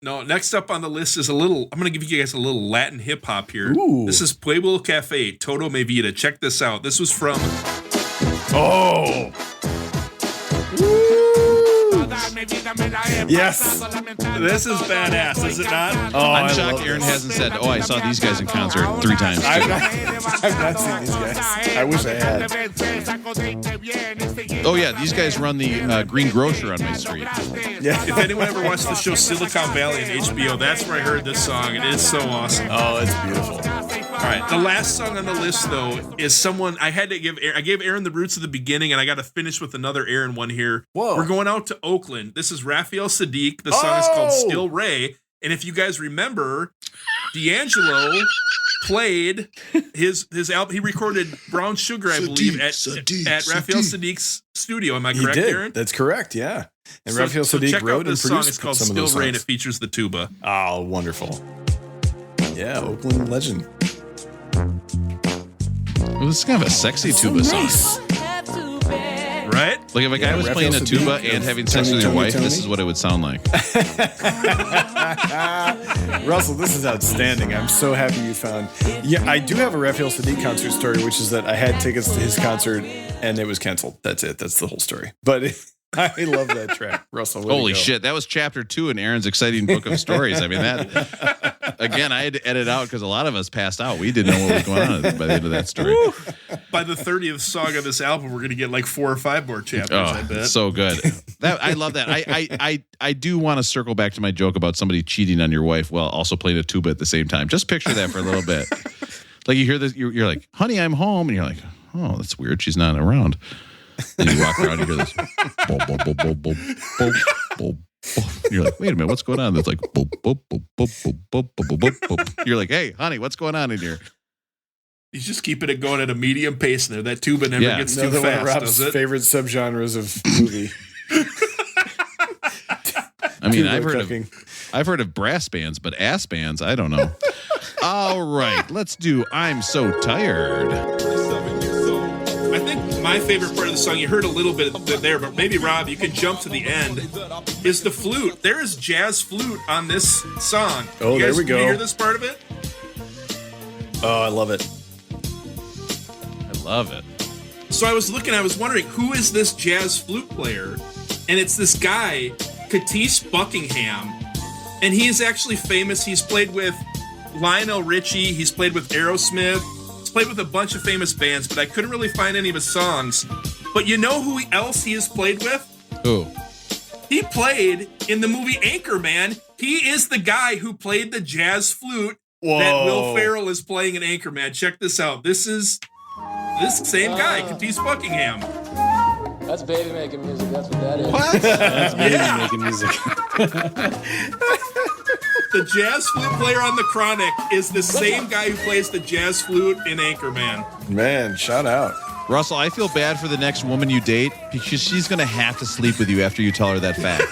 No, next up on the list is I'm going to give you guys a little Latin hip hop here. Ooh. This is Pueblo Cafe, Todo Me Vida. Check this out. This was from. Oh. Yes. This is badass, is it not? Oh, I'm shocked Aaron hasn't said, I saw these guys in concert 3 times. I've not seen these guys. I wish I had. Oh, yeah. These guys run the Green Grocer on my street. Yeah. If anyone ever watched the show Silicon Valley on HBO, that's where I heard this song. It is so awesome. Oh, it's beautiful. All right. The last song on the list, though, is someone I gave Aaron the roots at the beginning, and I got to finish with another Aaron one here. Whoa. We're going out to Oakland. This is Raphael Sadiq. The song is called Still Ray. And if you guys remember, D'Angelo played his album. He recorded Brown Sugar, I believe, at Raphael Sadiq's studio. Am I correct, Aaron? That's correct, yeah. And So Raphael Sadiq check wrote out and this song. produced It's called some of Still those Ray, and it songs. features the tuba. Oh, wonderful. Yeah, Oakland legend. Well, this is kind of a sexy tuba song. Right? Like if a guy was playing a tuba and having sex with your wife, this is what it would sound like. Russell, this is outstanding. I'm so happy you found. Yeah, I do have a Raphael Sadiq concert story, which is that I had tickets to his concert and it was canceled. That's it. That's the whole story. But I love that track, Russell. Holy shit. That was chapter 2 in Aaron's exciting book of stories. I mean, that, again, I had to edit out because a lot of us passed out. We didn't know what was going on by the end of that story. By the 30th song of this album, we're going to get like 4 or 5 more chapters, I bet. So good. I love that. I do want to circle back to my joke about somebody cheating on your wife while also playing a tuba at the same time. Just picture that for a little bit. Like you hear this, you're like, honey, I'm home. And you're like, oh, that's weird. She's not around. And you walk around, you hear this. Boom, boom, boom, boom, boom, boom, boom. You're like, wait a minute, what's going on? There's like, boom, boom, boom, boom, boom, boom, boom, boom, boom. You're like, hey, honey, what's going on in here? He's just keeping it going at a medium pace in there. That tuba never gets too Another one of fast, Rob's does it? favorite subgenres of movie. I mean, Tuba I've heard of brass bands, but ass bands, I don't know. All right, let's do I'm So Tired. I think my favorite part of the song, you heard a little bit there, but maybe, Rob, you can jump to the end, is the flute. There is jazz flute on this song. Oh, you guys, there we go. You hear this part of it? Oh, I love it. I love it. So I was wondering, who is this jazz flute player? And it's this guy, Katis Buckingham. And he is actually famous. He's played with Lionel Richie. He's played with Aerosmith. He's played with a bunch of famous bands, but I couldn't really find any of his songs. But you know who else he has played with? Who? He played in the movie Anchorman. He is the guy who played the jazz flute that Will Ferrell is playing in Anchorman. Check this out. This is this same guy, Katis Buckingham. That's baby making music. That's what that is. What? That's baby making music. The jazz flute player on The Chronic is the same guy who plays the jazz flute in Anchorman. Man, shout out. Russell, I feel bad for the next woman you date because she's going to have to sleep with you after you tell her that fact.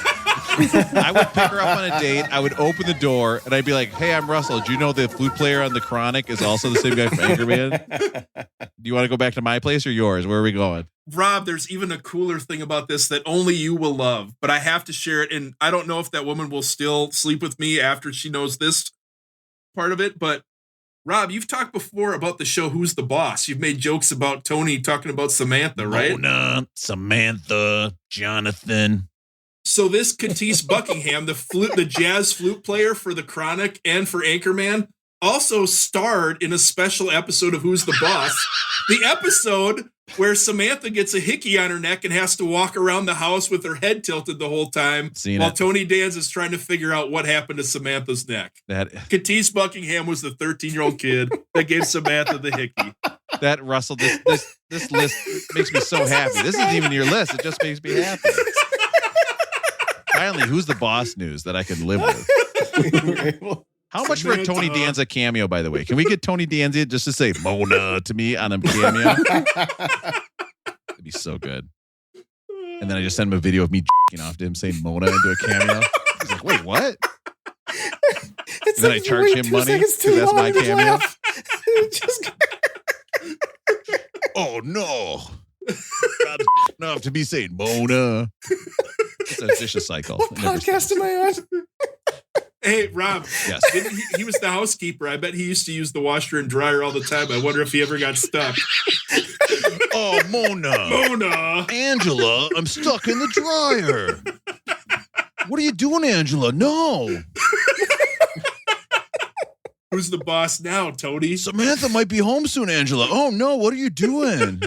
I would pick her up on a date. I would open the door and I'd be like, hey, I'm Russell. Do you know the flute player on The Chronic is also the same guy from Anchorman? Do you want to go back to my place or yours? Where are we going? Rob, there's even a cooler thing about this that only you will love, but I have to share it. And I don't know if that woman will still sleep with me after she knows this part of it. But Rob, you've talked before about the show Who's the Boss? You've made jokes about Tony talking about Samantha, right? Mona, Samantha, Jonathan. So this Katis Buckingham, the jazz flute player for The Chronic and for Anchorman, also starred in a special episode of Who's the Boss? The episode where Samantha gets a hickey on her neck and has to walk around the house with her head tilted the whole time while Tony Danza is trying to figure out what happened to Samantha's neck. Katis Buckingham was the 13-year-old kid that gave Samantha the hickey. That, Russell, this list makes me so happy. This isn't even your list. It just makes me happy. Finally, Who's the Boss news that I can live with. How much for a Tony Danza cameo, by the way? Can we get Tony Danza just to say Mona to me on a cameo? It'd be so good. And then I just send him a video of me jacking off to him saying Mona into a cameo. He's like, wait, what? And then I charge him money because that's my cameo. Oh, no. Not enough to be saying Mona. It's a vicious cycle. What podcast am I on? Hey, Rob. Yes. He was the housekeeper. I bet he used to use the washer and dryer all the time. I wonder if he ever got stuck. Oh, Mona. Mona. Angela, I'm stuck in the dryer. What are you doing, Angela? No. Who's the boss now, Tony? Samantha might be home soon, Angela. Oh, no. What are you doing?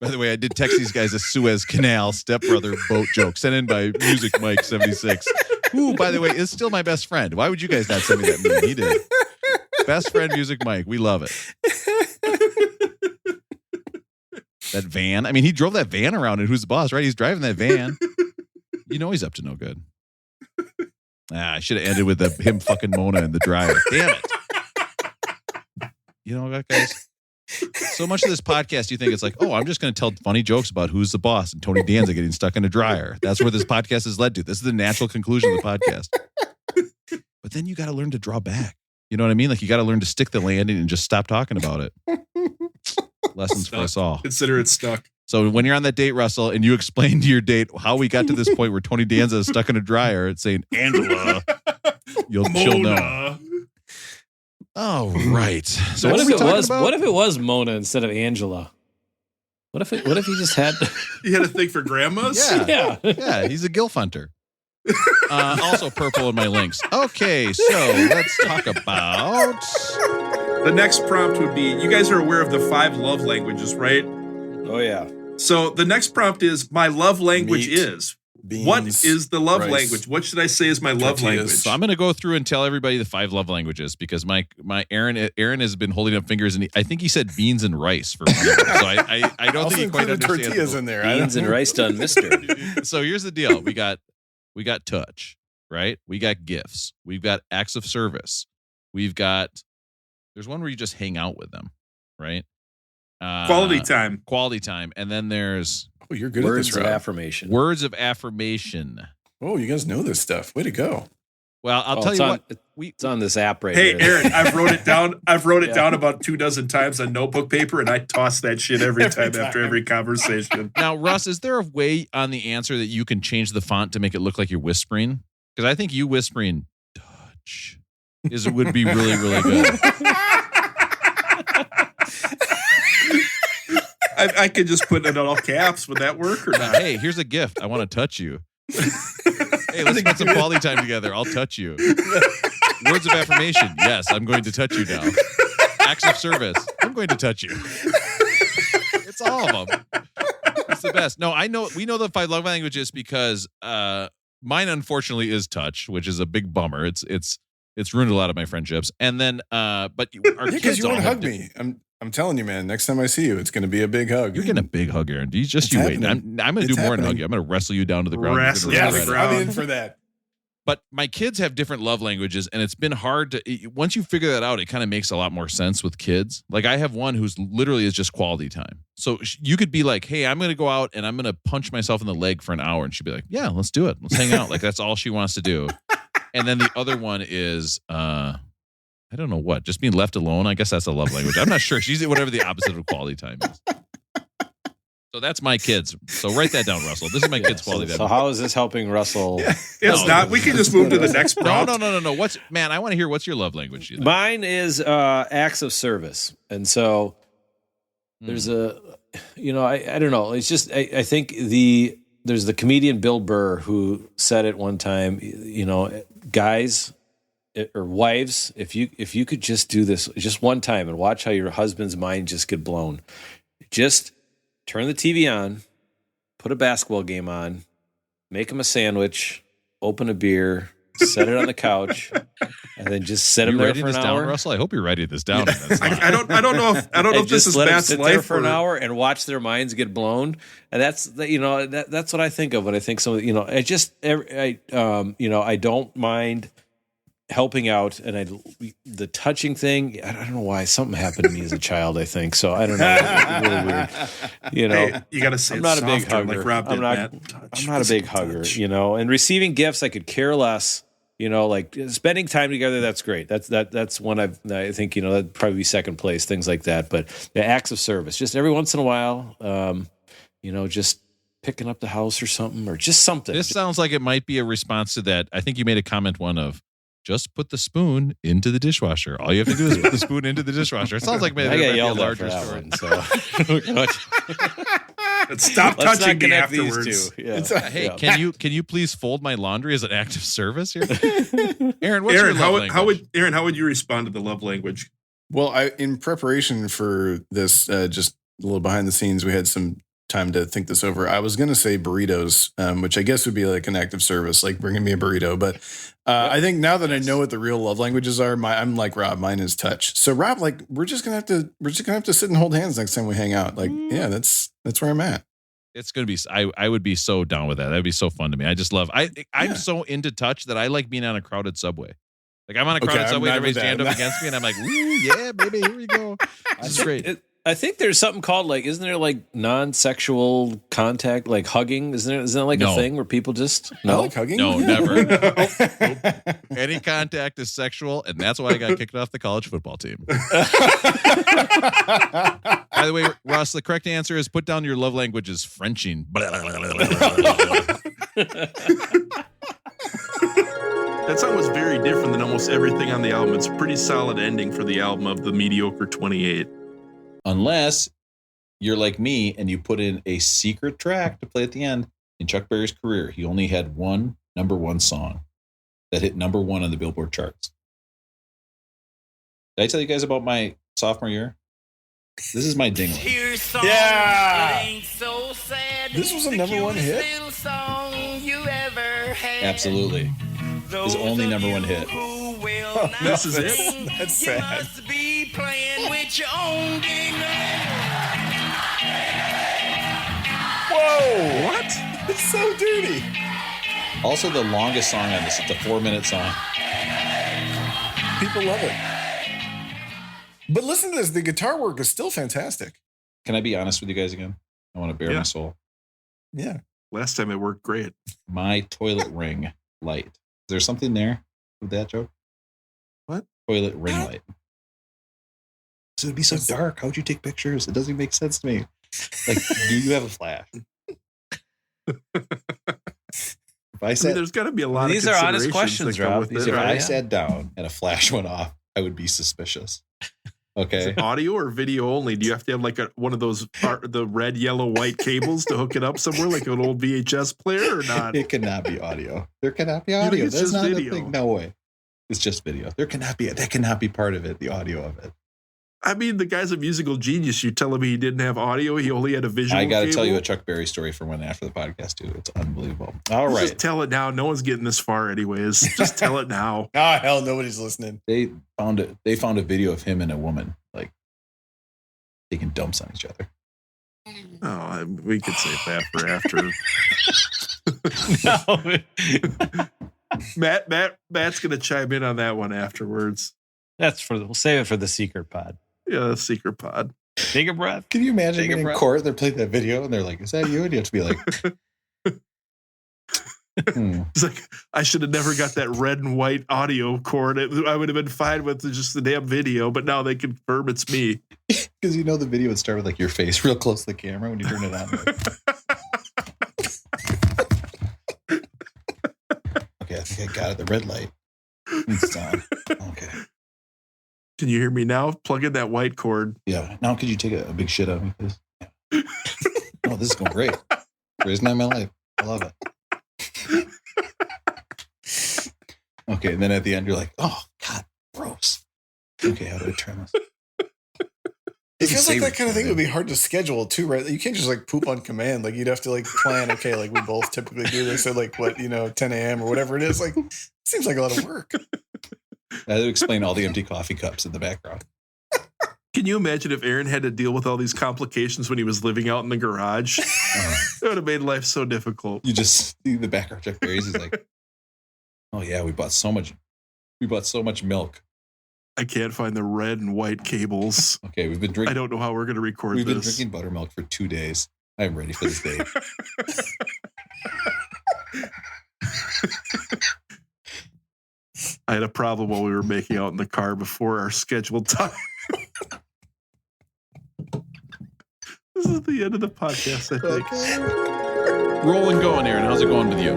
By the way, I did text these guys a Suez Canal stepbrother boat joke sent in by Music Mike 76. Who, by the way, is still my best friend. Why would you guys not send me that meme? He did. Best friend Music Mike. We love it. That van. I mean, he drove that van around and Who's the Boss, right? He's driving that van. You know he's up to no good. I should have ended with him fucking Mona in the dryer. Damn it. You know what, guys? So much of this podcast, you think it's like, oh, I'm just going to tell funny jokes about Who's the Boss and Tony Danza getting stuck in a dryer. That's where this podcast has led to. This is the natural conclusion of the podcast. But then you got to learn to draw back. You know what I mean? Like you got to learn to stick the landing and just stop talking about it. Lessons for us all. Consider it stuck. So when you're on that date, Russell, and you explain to your date how we got to this point where Tony Danza is stuck in a dryer, it's saying, Angela, she'll know. Oh, right. So what if it was Mona instead of Angela? What if he just had You had a thing for grandmas? Yeah, he's a gilf hunter. Also purple in my links. Okay, so let's talk about the next prompt would be, you guys are aware of the 5 love languages, right? Oh yeah. So the next prompt is, my love language is. beans. What is the love rice, language? What should I say is my love tortillas. language? So I'm going to go through and tell everybody the 5 love languages because my Aaron has been holding up fingers and I think he said beans and rice for one of them. So I don't think he quite the understands. tortillas in there. Beans and rice done, mister. So here's the deal: we got touch, right? We got gifts. We've got acts of service. We've got there's one where you just hang out with them, right? Quality time, and then there's you're good words at this, of Rob. affirmation. words of affirmation. Oh, you guys know this stuff. Way to go. Well, I'll tell you what. It's on this app right Hey, here. Aaron, I've wrote it down. I've wrote it down about 24 times on notebook paper, and I toss that shit every time after every conversation. Now, Russ, is there a way on the answer that you can change the font to make it look like you're whispering? Because I think you whispering touch would be really, really good. I could just put it in all caps. Would that work or not? Hey, here's a gift. I want to touch you. Hey, let's spend some quality time together. I'll touch you. Words of affirmation. Yes, I'm going to touch you now. Acts of service. I'm going to touch you. It's all of them. It's the best. No, we know the 5 love languages because mine unfortunately is touch, which is a big bummer. It's ruined a lot of my friendships. And then but our Because kids you all want to have hug me. I'm telling you, man. Next time I see you, it's going to be a big hug. You're getting a big hug, Aaron. You wait. I'm going to do more than hug you. I'm going to wrestle you down to the ground. Wrestle You're you gonna to the regret it. ground. I'm in for that. But my kids have different love languages, and it's been hard to once you figure that out, it kind of makes a lot more sense with kids. Like I have one who's literally is just quality time. So you could be like, "Hey, I'm going to go out and I'm going to punch myself in the leg for an hour," and she'd be like, "Yeah, let's do it. Let's hang out." Like that's all she wants to do. And then the other one is I don't know what, just being left alone. I guess that's a love language. I'm not sure. She's whatever the opposite of quality time is. So that's my kids. So write that down, Russell. This is my kids' quality time. So how is this helping Russell? It's not. We can just move to the next prompt. No. Man, I want to hear what's your love language. Mine is acts of service. And so there's I don't know. It's just, I think there's the comedian Bill Burr who said it one time, guys or wives, if you could just do this just one time and watch how your husband's mind just get blown, just turn the TV on, put a basketball game on, make him a sandwich, open a beer, set it on the couch, and then just set him there for an hour. Down, Russell? I hope you're writing this down. I don't know if this is Matt's sit life there for an hour and watch their minds get blown, and that's what I think of when I think I don't mind helping out, and the touching thing, I don't know why, something happened to me as a child, I think. So I don't know. It's really weird. Hey, you got to say I'm it not a big softer, hugger. like Rob did, I'm Matt. not a big hugger, and receiving gifts, I could care less. Like spending time together, that's great. That's one I think, that'd probably be second place, things like that. But the acts of service, just every once in a while, just picking up the house or something, or just something. This sounds like it might be a response to that. I think you made a comment one of, just put the spoon into the dishwasher. All you have to do is put the spoon into the dishwasher. It sounds like maybe I there got might be a yelled at for larger that story. one. So Stop Let's touching not me connect afterwards. these two. Yeah. Hey, Yeah. can you please fold my laundry as an act of service here? Aaron, what's your love language? How would you respond to the love language? Well, in preparation for this, just a little behind the scenes, we had some time to think this over. I was going to say burritos, which I guess would be like an act of service, like bringing me a burrito. But I think now that I know what the real love languages are, I'm like Rob. Mine is touch. So Rob, like we're just gonna have to sit and hold hands next time we hang out. Like, yeah, that's where I'm at. It's gonna be. I would be so down with that. That'd be so fun to me. I just love. I'm so into touch that I like being on a crowded subway. Like I'm on a crowded subway, and everybody's jammed up against me, and I'm like, "Ooh, yeah, baby, here we go." This is great. I think there's something called isn't there like non-sexual contact, like hugging? Isn't that like a thing where people just I like hugging? No, Yeah. never. Nope. Any contact is sexual, and that's why I got kicked off the college football team. By the way, Russ, the correct answer is put down your love language is Frenching. That song was very different than almost everything on the album. It's a pretty solid ending for the album of the mediocre 28. Unless you're like me and you put in a secret track to play at the end. In Chuck Berry's career, he only had one number one song that hit number one on the Billboard charts. Did I tell you guys about my sophomore year? This is my ding-a-ling. Yeah. This was a number one hit. Absolutely. His only number one hit. This is it? That's sad. Whoa! What? It's so dirty. Also, the longest song on this. It's a 4-minute song. People love it. But listen to this. The guitar work is still fantastic. Can I be honest with you guys again? I want to bare my soul. Yeah. Last time it worked great. My toilet ring light. Is there something there with that joke? What? Toilet ring light. So it'd be so dark. How'd you take pictures? It doesn't even make sense to me. Like, do you have a flash? If I said, there's got to be a lot These of are honest considerations questions, that go Rob. with These it, are right? if I sat down and a flash went off, I would be suspicious. Okay. Audio or video only? Do you have to have like one of those the red, yellow, white cables to hook it up somewhere, like an old VHS player, or not? It cannot be audio. There cannot be You think audio. it's That's just not video? the thing. No way. It's just video. That cannot be part of it. The audio of it. I mean, the guy's a musical genius. You telling me he didn't have audio? He only had a visual. I got to cable? tell you a Chuck Berry story from when after the podcast too. It's unbelievable. All right. Just tell it now. No one's getting this far, anyways. Just tell it now. Oh, hell, nobody's listening. They found a video of him and a woman like taking dumps on each other. Oh, we could save that for after. Matt's gonna chime in on that one afterwards. We'll save it for the secret pod. Yeah, the secret pod. Take a breath. Can you imagine Take a in breath. court they're playing that video and they're like, "Is that you?" And you have to be like, It's like, I should have never got that red and white audio cord. I would have been fine with just the damn video, but now they confirm it's me. because you know the video would start with like your face real close to the camera when you turn it on. Okay, I think I got it. The red light. It's on. Okay. Can you hear me now? Plug in that white cord. Yeah. Now could you take a big shit on me, please? Yeah. Oh, this is going great. Greatest night of my life. I love it. Okay, and then at the end you're like, oh God, gross. Okay, how do I turn this? It feels like that kind of thing would be hard to schedule too, right? You can't just like poop on command. Like you'd have to like plan, okay, like we both typically do this at like 10 a.m. or whatever it is. Like it seems like a lot of work. That would explain all the empty coffee cups in the background. Can you imagine if Aaron had to deal with all these complications when he was living out in the garage? It would have made life so difficult. You just see the background check Berries. He's like, oh yeah, we bought so much milk. I can't find the red and white cables. Okay, we've been drinking. I don't know how we're going to record We've this. been drinking buttermilk for 2 days. I'm ready for this day. I had a problem while we were making out in the car before our scheduled time. This is the end of the podcast, I think. Rolling going, Aaron. How's it going with you?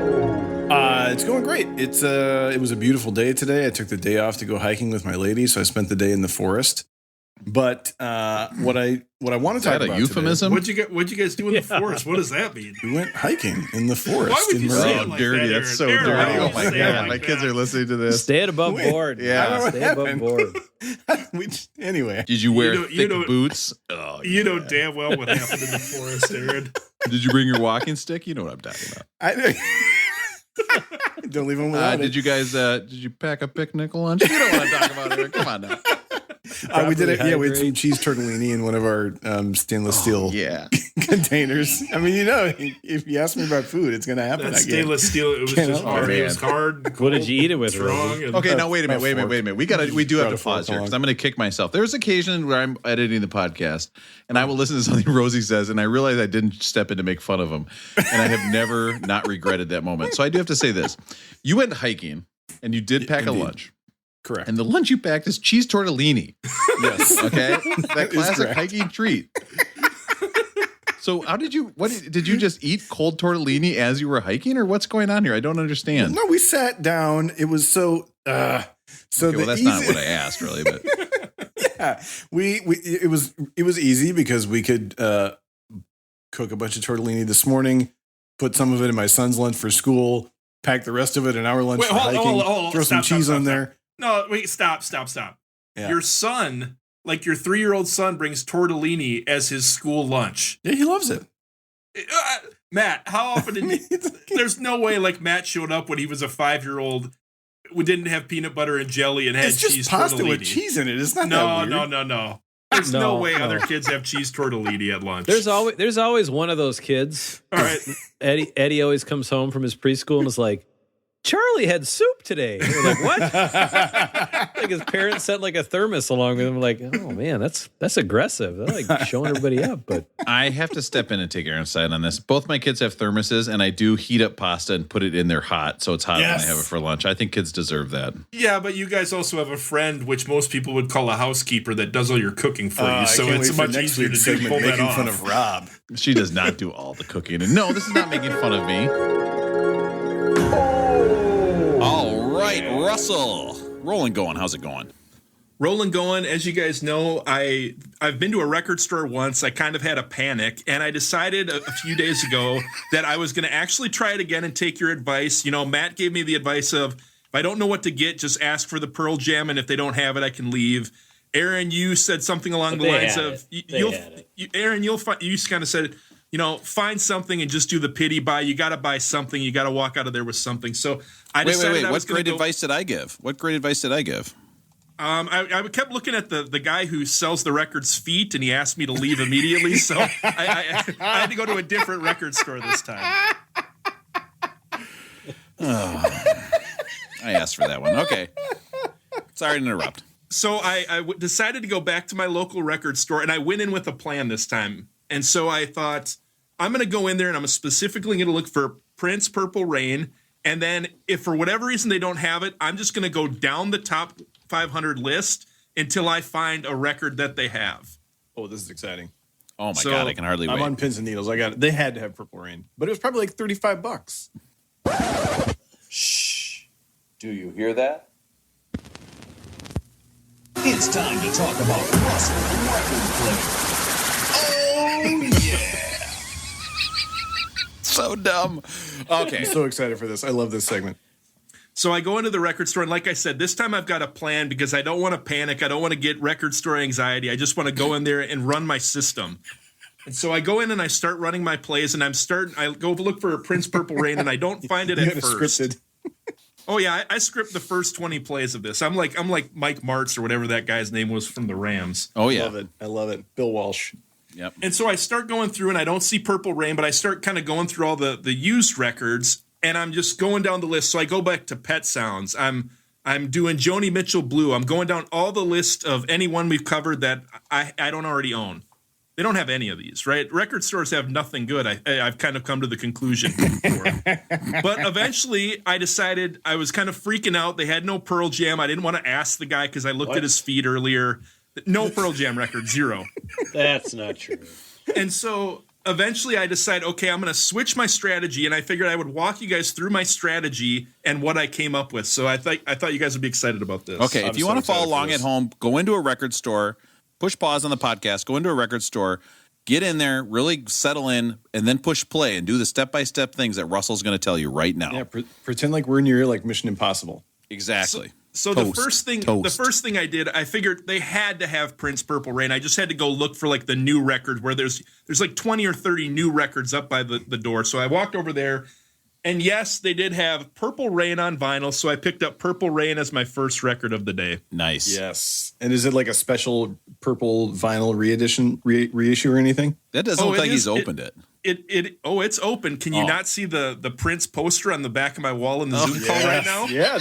It's going great. It was a beautiful day today. I took the day off to go hiking with my lady, so I spent the day in the forest. But what I want to talk about a euphemism? What'd you guys do in the forest? What does that mean? We went hiking in the forest. Why would you say it like dirty. that, That's so Aaron? dirty. Aaron, Oh why my would you say it God. like My kids that? are listening to this. Stay above board. Yeah. Stay above board. Anyway. Did you wear You know- thick boots? Oh, You know damn well what happened in the forest, Aaron. Did you bring your walking stick? You know what I'm talking about. Don't leave them without it. Did you guys? Did you pack a picnic lunch? You know what I'm talking about, Aaron. Come on now. We did it. Yeah, we had some hydrate. cheese tortellini in one of our stainless steel Yeah. containers. I mean, if you ask me about food, it's going to happen. That I guess. stainless steel, it was Can't just help hard. it, It was hard. What did you eat it with, Strong. Rosie? And Okay, now wait a minute. Wait a minute. We do have Brought to a fork pause here because along. I'm going to kick myself. There's occasion where I'm editing the podcast and I will listen to something Rosie says and I realize I didn't step in to make fun of him, and I have never not regretted that moment. So I do have to say this: you went hiking and you did pack a Indeed. lunch. Correct. And the lunch you packed is cheese tortellini. Yes. Okay, that is classic correct. hiking treat. So how did you? Did you just eat cold tortellini as you were hiking, or what's going on here? I don't understand. No, we sat down. It was so. Okay, well, that's not what I asked, really. But Yeah, it was easy because we could cook a bunch of tortellini this morning, put some of it in my son's lunch for school, pack the rest of it in our lunch Wait, for hold on, hiking, hold on. throw some Stop, cheese stop, on stop, there. No, wait, stop. Yeah. Your son, like your 3-year-old son, brings tortellini as his school lunch. Yeah, he loves it. Matt, how often did there's no way like Matt showed up when he was a 5-year-old. We didn't have peanut butter and jelly and had It's just cheese pasta tortellini. with cheese in it. It's not that weird. No. There's no way No. other kids have cheese tortellini at lunch. There's always one of those kids. All right. Eddie always comes home from his preschool and is like, Charlie had soup today. And we're like, what? Like his parents sent like a thermos along with him. Like, oh man, that's aggressive. They're like showing everybody up. But I have to step in and take Aaron's side on this. Both my kids have thermoses, and I do heat up pasta and put it in there hot, so it's hot when I have it for lunch. I think kids deserve that. Yeah, but you guys also have a friend, which most people would call a housekeeper, that does all your cooking for you. So it's much easier to do pull that making off. fun of Rob. She does not do all the cooking. And no, this is not making fun of me. All right, Russell. Rolling going. How's it going? Rolling going. As you guys know, I've been to a record store once. I kind of had a panic, and I decided a few days ago that I was going to actually try it again and take your advice. You know, Matt gave me the advice of, if I don't know what to get, just ask for the Pearl Jam, and if they don't have it, I can leave. Aaron, you said something along the lines of, Aaron, you kind of said, you know, find something and just do the pity buy. You got to buy something. You got to walk out of there with something. So I decided What great advice did I give? What great advice did I give? I kept looking at the guy who sells the records' feet, and he asked me to leave immediately. So I had to go to a different record store this time. Oh, I asked for that one. Okay. Sorry to interrupt. So I decided to go back to my local record store, and I went in with a plan this time. And so I thought, I'm going to go in there, and I'm specifically going to look for Prince Purple Rain. And then if for whatever reason they don't have it, I'm just going to go down the top 500 list until I find a record that they have. Oh, this is exciting. Oh my God, I can hardly wait. I'm on pins and needles. They had to have Purple Rain, but it was probably like $35. Shh. Do you hear that? It's time to talk about Russell Record Player. Oh, yeah. So dumb. Okay. I'm so excited for this. I love this segment. So I go into the record store, and like I said, this time I've got a plan because I don't want to panic. I don't want to get record store anxiety. I just want to go in there and run my system. And so I go in and I start running my plays, and I go look for Prince Purple Rain, and I don't find it at first. Scripted. Oh yeah, I script the first 20 plays of this. I'm like Mike Martz or whatever that guy's name was from the Rams. Oh yeah, I love it. Bill Walsh. Yep. And so I start going through, and I don't see Purple Rain, but I start kind of going through all the used records, and I'm just going down the list. So I go back to Pet Sounds. I'm doing Joni Mitchell Blue. I'm going down all the list of anyone we've covered that I don't already own. They don't have any of these, right? Record stores have nothing good. I've kind of come to the conclusion. But eventually I decided I was kind of freaking out. They had no Pearl Jam. I didn't want to ask the guy because I looked at his feed earlier. No Pearl Jam record, 0. That's not true. And so eventually I decide, okay, I'm going to switch my strategy. And I figured I would walk you guys through my strategy and what I came up with. So I thought you guys would be excited about this. Okay, if you want to follow along at home, go into a record store, push pause on the podcast, go into a record store, get in there, really settle in, and then push play and do the step-by-step things that Russell's going to tell you right now. Yeah, pretend like we're in your ear like Mission Impossible. Exactly. So the first thing I did, I figured they had to have Prince Purple Rain. I just had to go look for like the new records where there's like 20 or 30 new records up by the door. So I walked over there, and yes, they did have Purple Rain on vinyl. So I picked up Purple Rain as my first record of the day. Nice. Yes. And is it like a special purple vinyl reissue or anything? That doesn't look like he's opened it. It's open. Can you not see the Prince poster on the back of my wall in the Zoom call right now? Yeah,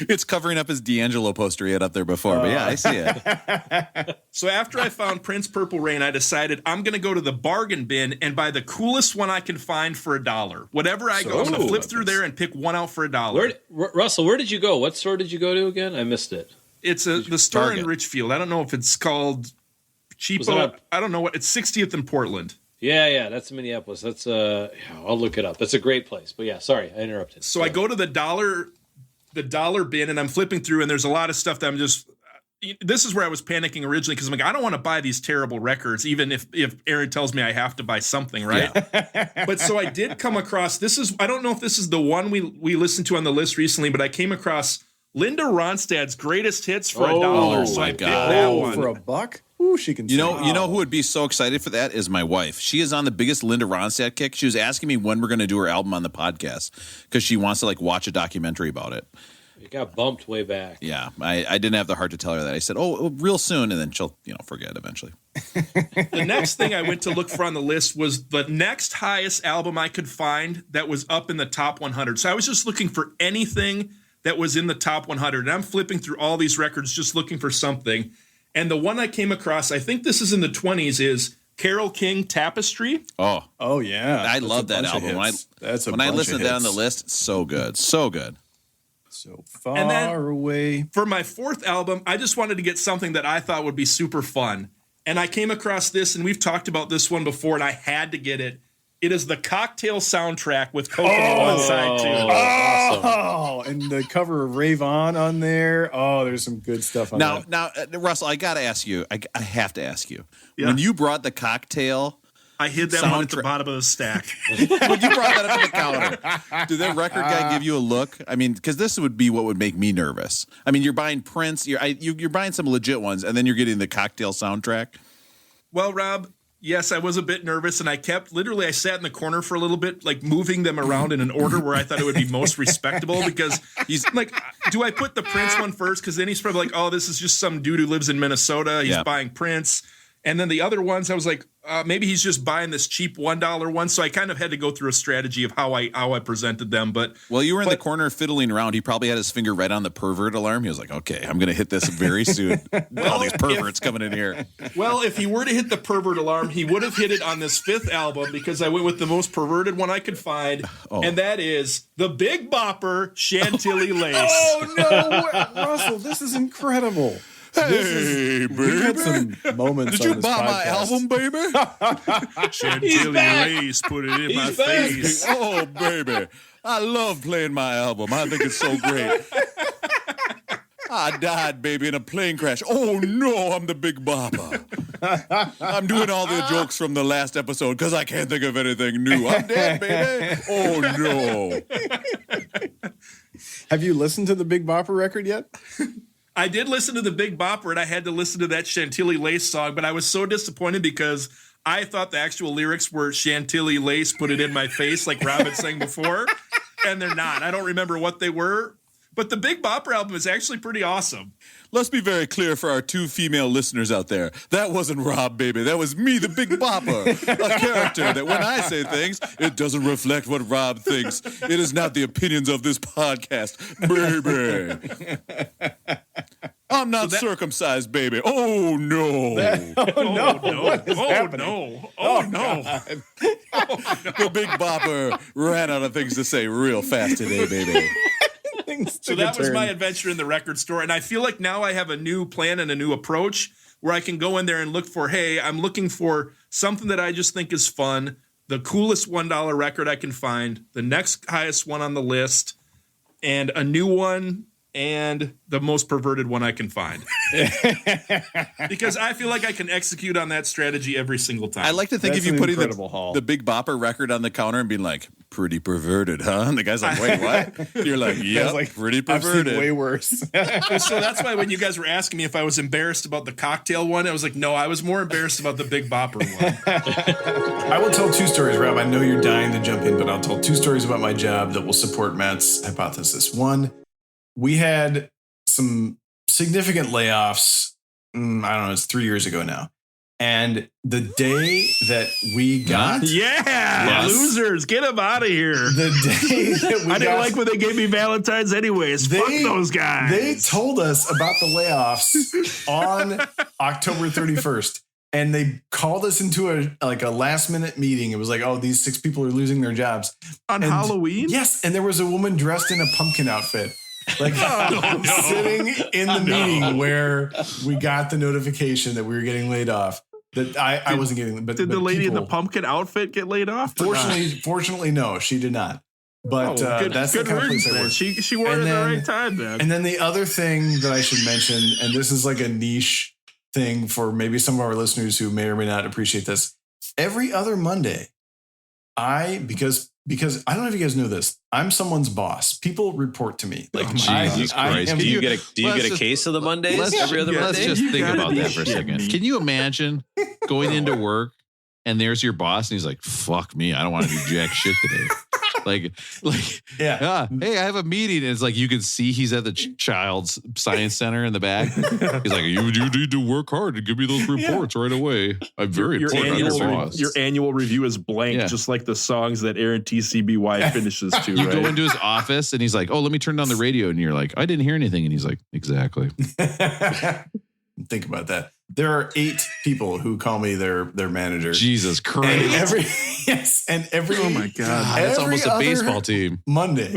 It's covering up his D'Angelo poster he had up there before, but yeah, I see it. So after I found Prince Purple Rain, I decided I'm going to go to the bargain bin and buy the coolest one I can find for $1. Whatever I go, I'm going to flip through there and pick one out for $1. Russell, where did you go? What store did you go to again? I missed it. It's the store Target in Richfield. I don't know if it's called Cheapo. I don't know what. It's 60th in Portland. Yeah, that's in Minneapolis. That's I'll look it up. That's a great place. But yeah, sorry, I interrupted. So I go to the dollar bin, and I'm flipping through, and there's a lot of stuff that I'm just. This is where I was panicking originally because I'm like, I don't want to buy these terrible records, even if Aaron tells me I have to buy something, right? Yeah. But so I did come across. I don't know if this is the one we listened to on the list recently, but I came across Linda Ronstadt's Greatest Hits for $1. Oh, So my I picked God. that Oh, one. for $1? Ooh, she can You sing. know who would be so excited for that is my wife. She is on the biggest Linda Ronstadt kick. She was asking me when we're going to do her album on the podcast because she wants to like watch a documentary about it. It got bumped way back. Yeah, I didn't have the heart to tell her that. I said, "Oh, real soon," and then she'll forget eventually. The next thing I went to look for on the list was the next highest album I could find that was up in the top 100. So I was just looking for anything that was in the top 100. And I'm flipping through all these records just looking for something. And the one I came across, I think this is in the 20s, is Carole King Tapestry. Oh yeah, I That's love a that bunch of album. hits. That's a when I bunch listen of to that on the hits. list, it's so good, so good. So far And then- away. For my fourth album, I just wanted to get something that I thought would be super fun. And I came across this, and we've talked about this one before, and I had to get it. It is the Cocktail soundtrack with Coconut on side too. Oh, and the cover of Rave On there. Oh, there's some good stuff on that. Now, Russell, I got to ask you. I have to ask you. Yeah. When you brought the Cocktail, I hid that one at the bottom of the stack. when you brought that up to the counter, did that record guy give you a look? I mean, because this would be what would make me nervous. I mean, you're buying Prince, you're buying some legit ones, and then you're getting the Cocktail soundtrack. Well, Rob, yes, I was a bit nervous, and I sat in the corner for a little bit, like moving them around in an order where I thought it would be most respectable, because he's like, do I put the Prince one first? Because then he's probably like, oh, this is just some dude who lives in Minnesota. He's buying Prince. And then the other ones, I was like, maybe he's just buying this cheap $1 one. So I kind of had to go through a strategy of how I presented them. But well, you were in the corner fiddling around. He probably had his finger right on the pervert alarm. He was like, "Okay, I'm going to hit this very soon." All these perverts coming in here. Well, if he were to hit the pervert alarm, he would have hit it on this fifth album, because I went with the most perverted one I could find, and that is the Big Bopper Chantilly Lace. Oh no, Russell, this is incredible. Hey, baby. We've had some moments. Did you on this buy my podcast. album, baby? Chantilly Lace, put it in my face. Oh, baby. I love playing my album. I think it's so great. I died, baby, in a plane crash. Oh, no, I'm the Big Bopper. I'm doing all the jokes from the last episode because I can't think of anything new. I'm dead, baby. Oh, no. Have you listened to the Big Bopper record yet? I did listen to the Big Bopper, and I had to listen to that Chantilly Lace song, but I was so disappointed because I thought the actual lyrics were Chantilly Lace, put it in my face, like Rob had sang before, and they're not. I don't remember what they were, but the Big Bopper album is actually pretty awesome. Let's be very clear for our two female listeners out there. That wasn't Rob, baby. That was me, the Big Bopper, a character that when I say things, it doesn't reflect what Rob thinks. It is not the opinions of this podcast, baby. I'm not circumcised, baby. Oh, no. The Big Bopper ran out of things to say real fast today, baby. So that was my adventure in the record store. And I feel like now I have a new plan and a new approach where I can go in there and look for, hey, I'm looking for something that I just think is fun, the coolest $1 record I can find, the next highest one on the list, and a new one, and the most perverted one I can find. Because I feel like I can execute on that strategy every single time. I like to think of you putting the Big Bopper record on the counter and being like, pretty perverted, huh? And the guy's like, wait, what? You're like, yeah, pretty perverted. I've seen way worse. So that's why when you guys were asking me if I was embarrassed about the Cocktail one, I was like, no, I was more embarrassed about the Big Bopper one. I will tell two stories, Rob. I know you're dying to jump in, but I'll tell two stories about my job that will support Matt's hypothesis. One, we had some significant layoffs. I don't know, it's 3 years ago now. And the day that we got... losers, get them out of here. The day that we I didn't like when they gave me Valentine's anyways. Fuck those guys. They told us about the layoffs on October 31st. And they called us into a last minute meeting. It was like, oh, these 6 people are losing their jobs. On Halloween? Yes. And there was a woman dressed in a pumpkin outfit. Like sitting in the meeting where we got the notification that we were getting laid off. That I wasn't getting, but did the lady in the pumpkin outfit get laid off? Fortunately, no, she did not. But that's good the kind of place I man. work. She wore it at the right time, man. And then the other thing that I should mention, and this is like a niche thing for maybe some of our listeners who may or may not appreciate this. Every other Monday, because because I don't know if you guys know this. I'm someone's boss. People report to me. Like, Jesus Christ. Do you get a case of the Mondays every other Monday? Let's just think about that for a second. Can you imagine going into work and there's your boss and he's like, fuck me, I don't want to do jack shit today. Like, hey, I have a meeting. And it's like, you can see he's at the child's science center in the back. He's like, you need to work hard to give me those reports right away. I'm very important. I'm your boss. Your annual review is blank, just like the songs that Aaron TCBY finishes to. You go into his office and he's like, oh, let me turn down the radio. And you're like, I didn't hear anything. And he's like, exactly. Think about that. There are 8 people who call me their manager. Jesus Christ. And every oh my God. That's almost a baseball team. Monday,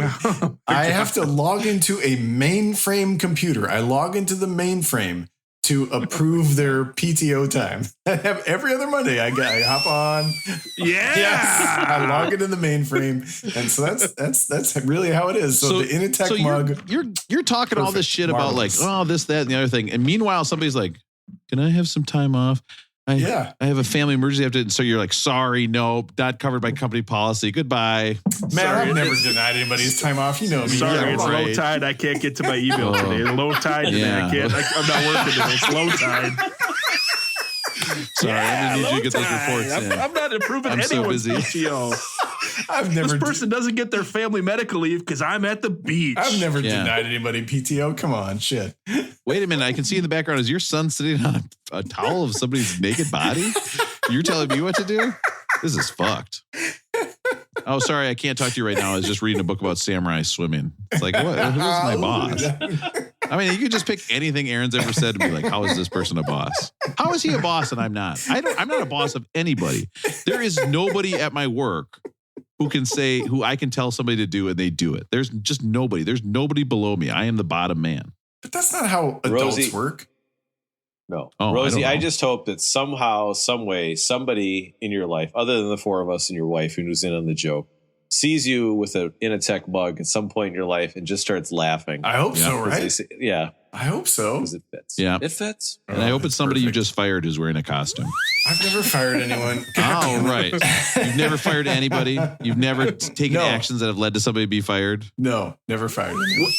I have to log into a mainframe computer. I log into the mainframe to approve their PTO time. Every other Monday, I hop on. Yes, I log into the mainframe, and so that's really how it is. So the Initech mug. You're talking all this shit about like, oh, this, that, and the other thing, and meanwhile, somebody's like, can I have some time off? I have a family emergency. So you're like, sorry, nope, not covered by company policy. Goodbye. Man, I've never denied anybody's time off. You know me. Sorry, it's low tide. I can't get to my email today. Low tide today. I'm not working today. It's low tide. Sorry, I need you to get those reports in. I'm not improving I'm anyone's so busy. PTO. This person doesn't get their family medical leave because I'm at the beach. I've never denied anybody PTO. Come on, shit. Wait a minute. I can see in the background, is your son sitting on a towel of somebody's naked body? You're telling me what to do? This is fucked. Oh, sorry. I can't talk to you right now. I was just reading a book about samurai swimming. It's like, what? Who's my boss? I mean, you could just pick anything Aaron's ever said and be like, how is this person a boss? How is he a boss and I'm not? I'm not a boss of anybody. There is nobody at my work who I can tell somebody to do and they do it. There's just nobody. There's nobody below me. I am the bottom man. But that's not how adults work. No. Oh, Rosie, I just hope that somehow, some way, somebody in your life, other than the 4 of us and your wife who's in on the joke, sees you with a Initech mug at some point in your life and just starts laughing. I hope so, right? I hope so. Because it fits. Yeah. It fits. And I hope it's somebody you just fired who's wearing a costume. I've never fired anyone. Oh, right. You've never fired anybody? You've never taken actions that have led to somebody be fired? No, never fired anyone.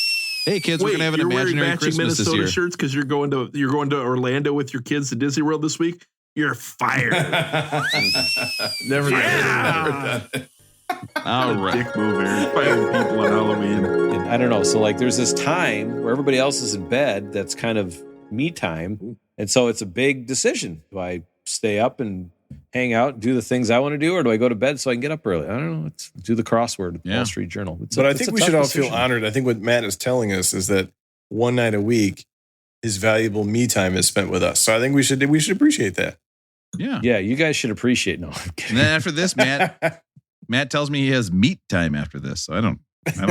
Hey kids, we're gonna have an imaginary Christmas Minnesota this year. Shirts because you're going to Orlando with your kids to Disney World this week. You're fired. Never done it. All right. Dick move, Aaron. Firing people on Halloween. And I don't know. So like, there's this time where everybody else is in bed. That's kind of me time, and so it's a big decision. Do I stay up and hang out and do the things I want to do, or do I go to bed so I can get up early? I don't know. It's do the crossword, Wall Street Journal. But I think we should all feel honored. I think what Matt is telling us is that one night a week, his valuable me time is spent with us. So I think we should appreciate that. Yeah. Yeah, you guys should appreciate. No, I'm kidding. And then after this, Matt tells me he has meat time after this. So I don't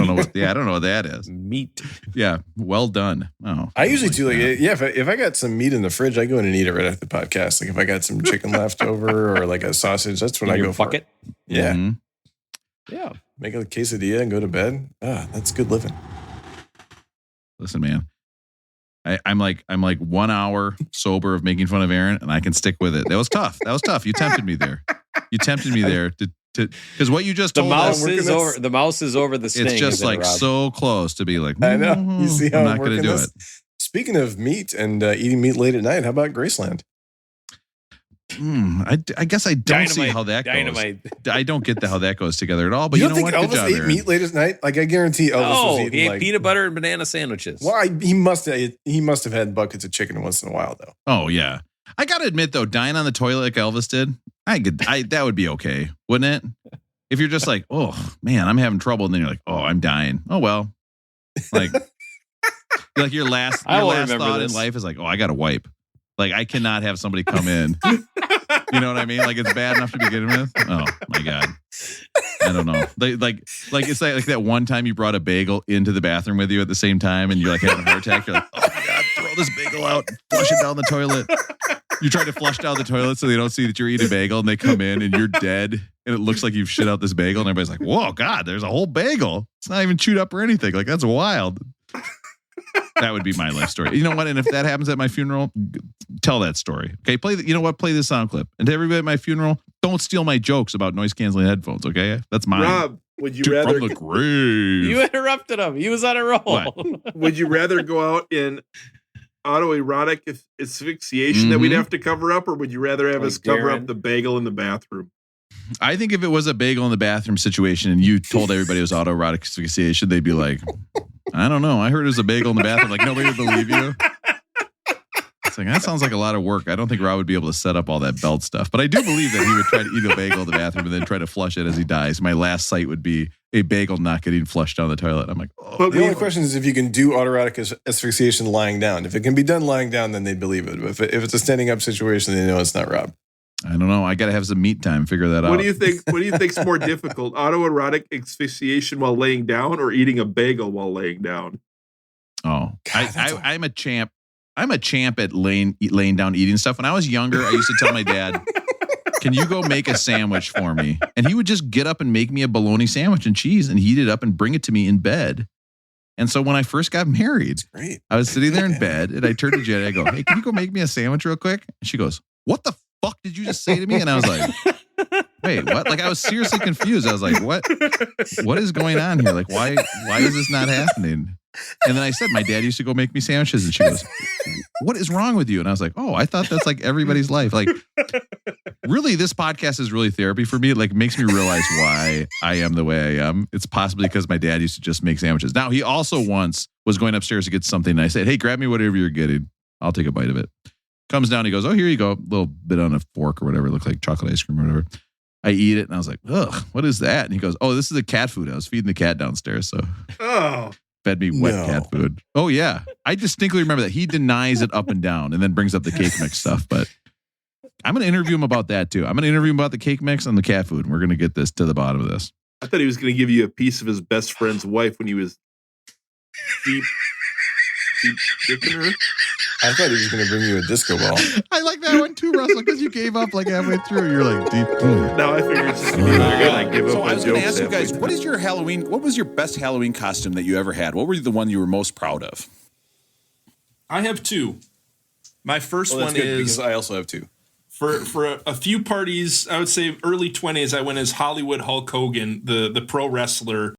know what I don't know what that is. Meat. Yeah. Well done. Oh. I usually do if I got some meat in the fridge, I go in and eat it right after the podcast. Like if I got some chicken left over or like a sausage, that's when I go for it. Yeah. Mm-hmm. Yeah. Make a quesadilla and go to bed. That's good living. Listen, man. I'm like 1 hour sober of making fun of Aaron, and I can stick with it. That was tough. You tempted me there. To because what you just told us, the mouse is over the sting. It's just like so close to be like, I know. You see how I'm not going to do it. Speaking of meat and eating meat late at night, how about Graceland? I guess I don't see how that goes. I don't get how that goes together at all. But you know what? Elvis ate meat late at night? Like I guarantee Elvis was eating he ate peanut butter and banana sandwiches. Well, he must have had buckets of chicken once in a while though. Oh yeah. I got to admit though, dying on the toilet like Elvis did, that would be okay, wouldn't it? If you're just like, oh man, I'm having trouble, and then you're like, oh, I'm dying. Oh well, like your last thought in life is like, oh, I got to wipe. Like I cannot have somebody come in. You know what I mean? Like it's bad enough to begin with. Oh my god, I don't know. Like it's like that one time you brought a bagel into the bathroom with you at the same time, and you're like having a heart attack. You're like, oh my god, throw this bagel out, flush it down the toilet. You try to flush down the toilet so they don't see that you're eating a bagel, and they come in and you're dead, and it looks like you've shit out this bagel, and everybody's like, whoa, God, there's a whole bagel. It's not even chewed up or anything. Like, that's wild. That would be my life story. You know what? And if that happens at my funeral, tell that story. Okay, play this sound clip. And to everybody at my funeral, don't steal my jokes about noise canceling headphones. Okay, that's mine. Rob, Would you rather from the grave? You interrupted him. He was on a roll. What? would you rather go out in autoerotic asphyxiation that we'd have to cover up, or would you rather have Like us cover Darren? up the bagel in the bathroom? I think if it was a bagel in the bathroom situation and you told everybody it was autoerotic asphyxiation, they'd be like, I don't know. I heard it was a bagel in the bathroom. Like, nobody would believe you. It's like, that sounds like a lot of work. I don't think Rob would be able to set up all that belt stuff. But I do believe that he would try to eat a bagel in the bathroom and then try to flush it as he dies. My last sight would be a bagel not getting flushed down the toilet. I'm like, oh. But The only question is if you can do autoerotic asphyxiation lying down. If it can be done lying down, then they believe it. If it's a standing up situation, they know it's not Rob. I don't know. I got to have some meat time. Figure that out. What do you think? What do you think's more difficult, autoerotic asphyxiation while laying down, or eating a bagel while laying down? Oh, I'm a champ. I'm a champ at laying down eating stuff. When I was younger, I used to tell my dad, can you go make a sandwich for me? And he would just get up and make me a bologna sandwich and cheese and heat it up and bring it to me in bed. And so when I first got married, Great. I was sitting there in bed and I turned to Jenny. I go, hey, can you go make me a sandwich real quick? And she goes, what the fuck did you just say to me? And I was like, wait, what? Like, I was seriously confused. I was like, what is going on here? Like, why is this not happening? And then I said, my dad used to go make me sandwiches. And she goes, what is wrong with you? And I was like, oh, I thought that's like everybody's life. Like, really, this podcast is really therapy for me. It like makes me realize why I am the way I am. It's possibly because my dad used to just make sandwiches. Now, he also once was going upstairs to get something. And I said, hey, grab me whatever you're getting. I'll take a bite of it. Comes down. He goes, oh, here you go. A little bit on a fork or whatever. It looked like chocolate ice cream or whatever. I eat it. And I was like, ugh, what is that? And he goes, oh, this is the cat food. I was feeding the cat downstairs. So fed me wet cat food. Oh, yeah. I distinctly remember that. He denies it up and down and then brings up the cake mix stuff. But I'm going to interview him about that, too. I'm going to interview him about the cake mix and the cat food. And we're going to get this to the bottom of this. I thought he was going to give you a piece of his best friend's wife when he was deep dicking her. I thought he was going to bring you a disco ball. I like that one, too, Russell, because you gave up like halfway through. You're like, deep. No, I figured it's just they're going to give So up I on was going to jokes ask you guys, halfway what is your Halloween? What was your best Halloween costume that you ever had? What were the one you were most proud of? I have two. My first one is because I also have two. For a few parties, I would say early 20s, I went as Hollywood Hulk Hogan, the pro wrestler.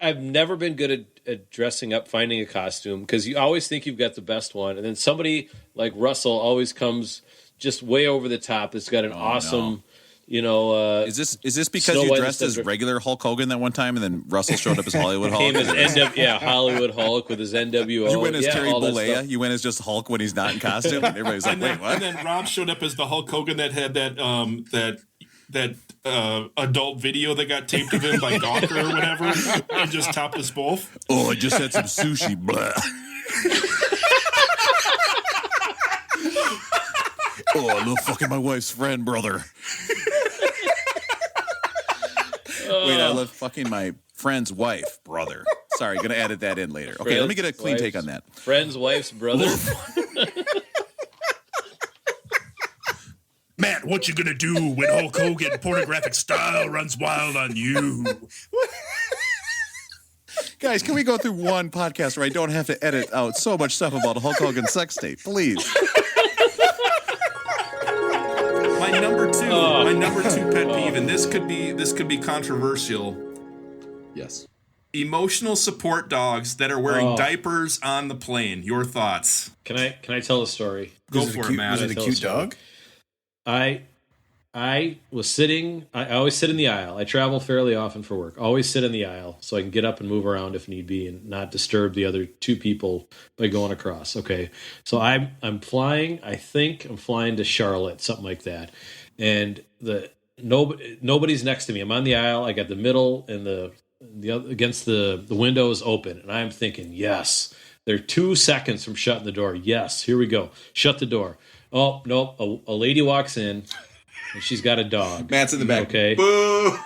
I've never been good at dressing up, finding a costume, because you always think you've got the best one, and then somebody like Russell always comes just way over the top. That's got an awesome, Is this because Snow you White dressed and as regular Hulk Hogan that one time, and then Russell showed up as Hollywood Hulk? Came as Hollywood Hulk with his NWO. You went as Terry all that Bollea. stuff. You went as just Hulk when he's not in costume. And everybody was like, "Wait, what?" And then Rob showed up as the Hulk Hogan that had that adult video that got taped of him by Gawker or whatever, and just topped us both. Oh, I just had some sushi. Blah. Oh, I love fucking my wife's friend, brother. Wait, I love fucking my friend's wife, brother. Sorry, gonna edit that in later. Okay, let me get a clean take on that. Friend's wife's brother. Matt, what you gonna do when Hulk Hogan pornographic style runs wild on you? Guys, can we go through one podcast where I don't have to edit out so much stuff about a Hulk Hogan sex tape, please? My number two pet peeve, and this could be controversial. Yes. Emotional support dogs that are wearing diapers on the plane. Your thoughts? Can I tell a story? Go for it, Matt. Was it a cute dog? I was sitting. I always sit in the aisle. I travel fairly often for work. Always sit in the aisle so I can get up and move around if need be, and not disturb the other two people by going across. Okay, so I'm flying. I think I'm flying to Charlotte, something like that, and nobody's next to me. I'm on the aisle. I got the middle and the other against the windows open, and I'm thinking, yes, they're 2 seconds from shutting the door. Yes, here we go. Shut the door. Oh nope, a lady walks in. And she's got a dog. Matt's in the back. Okay. Boo!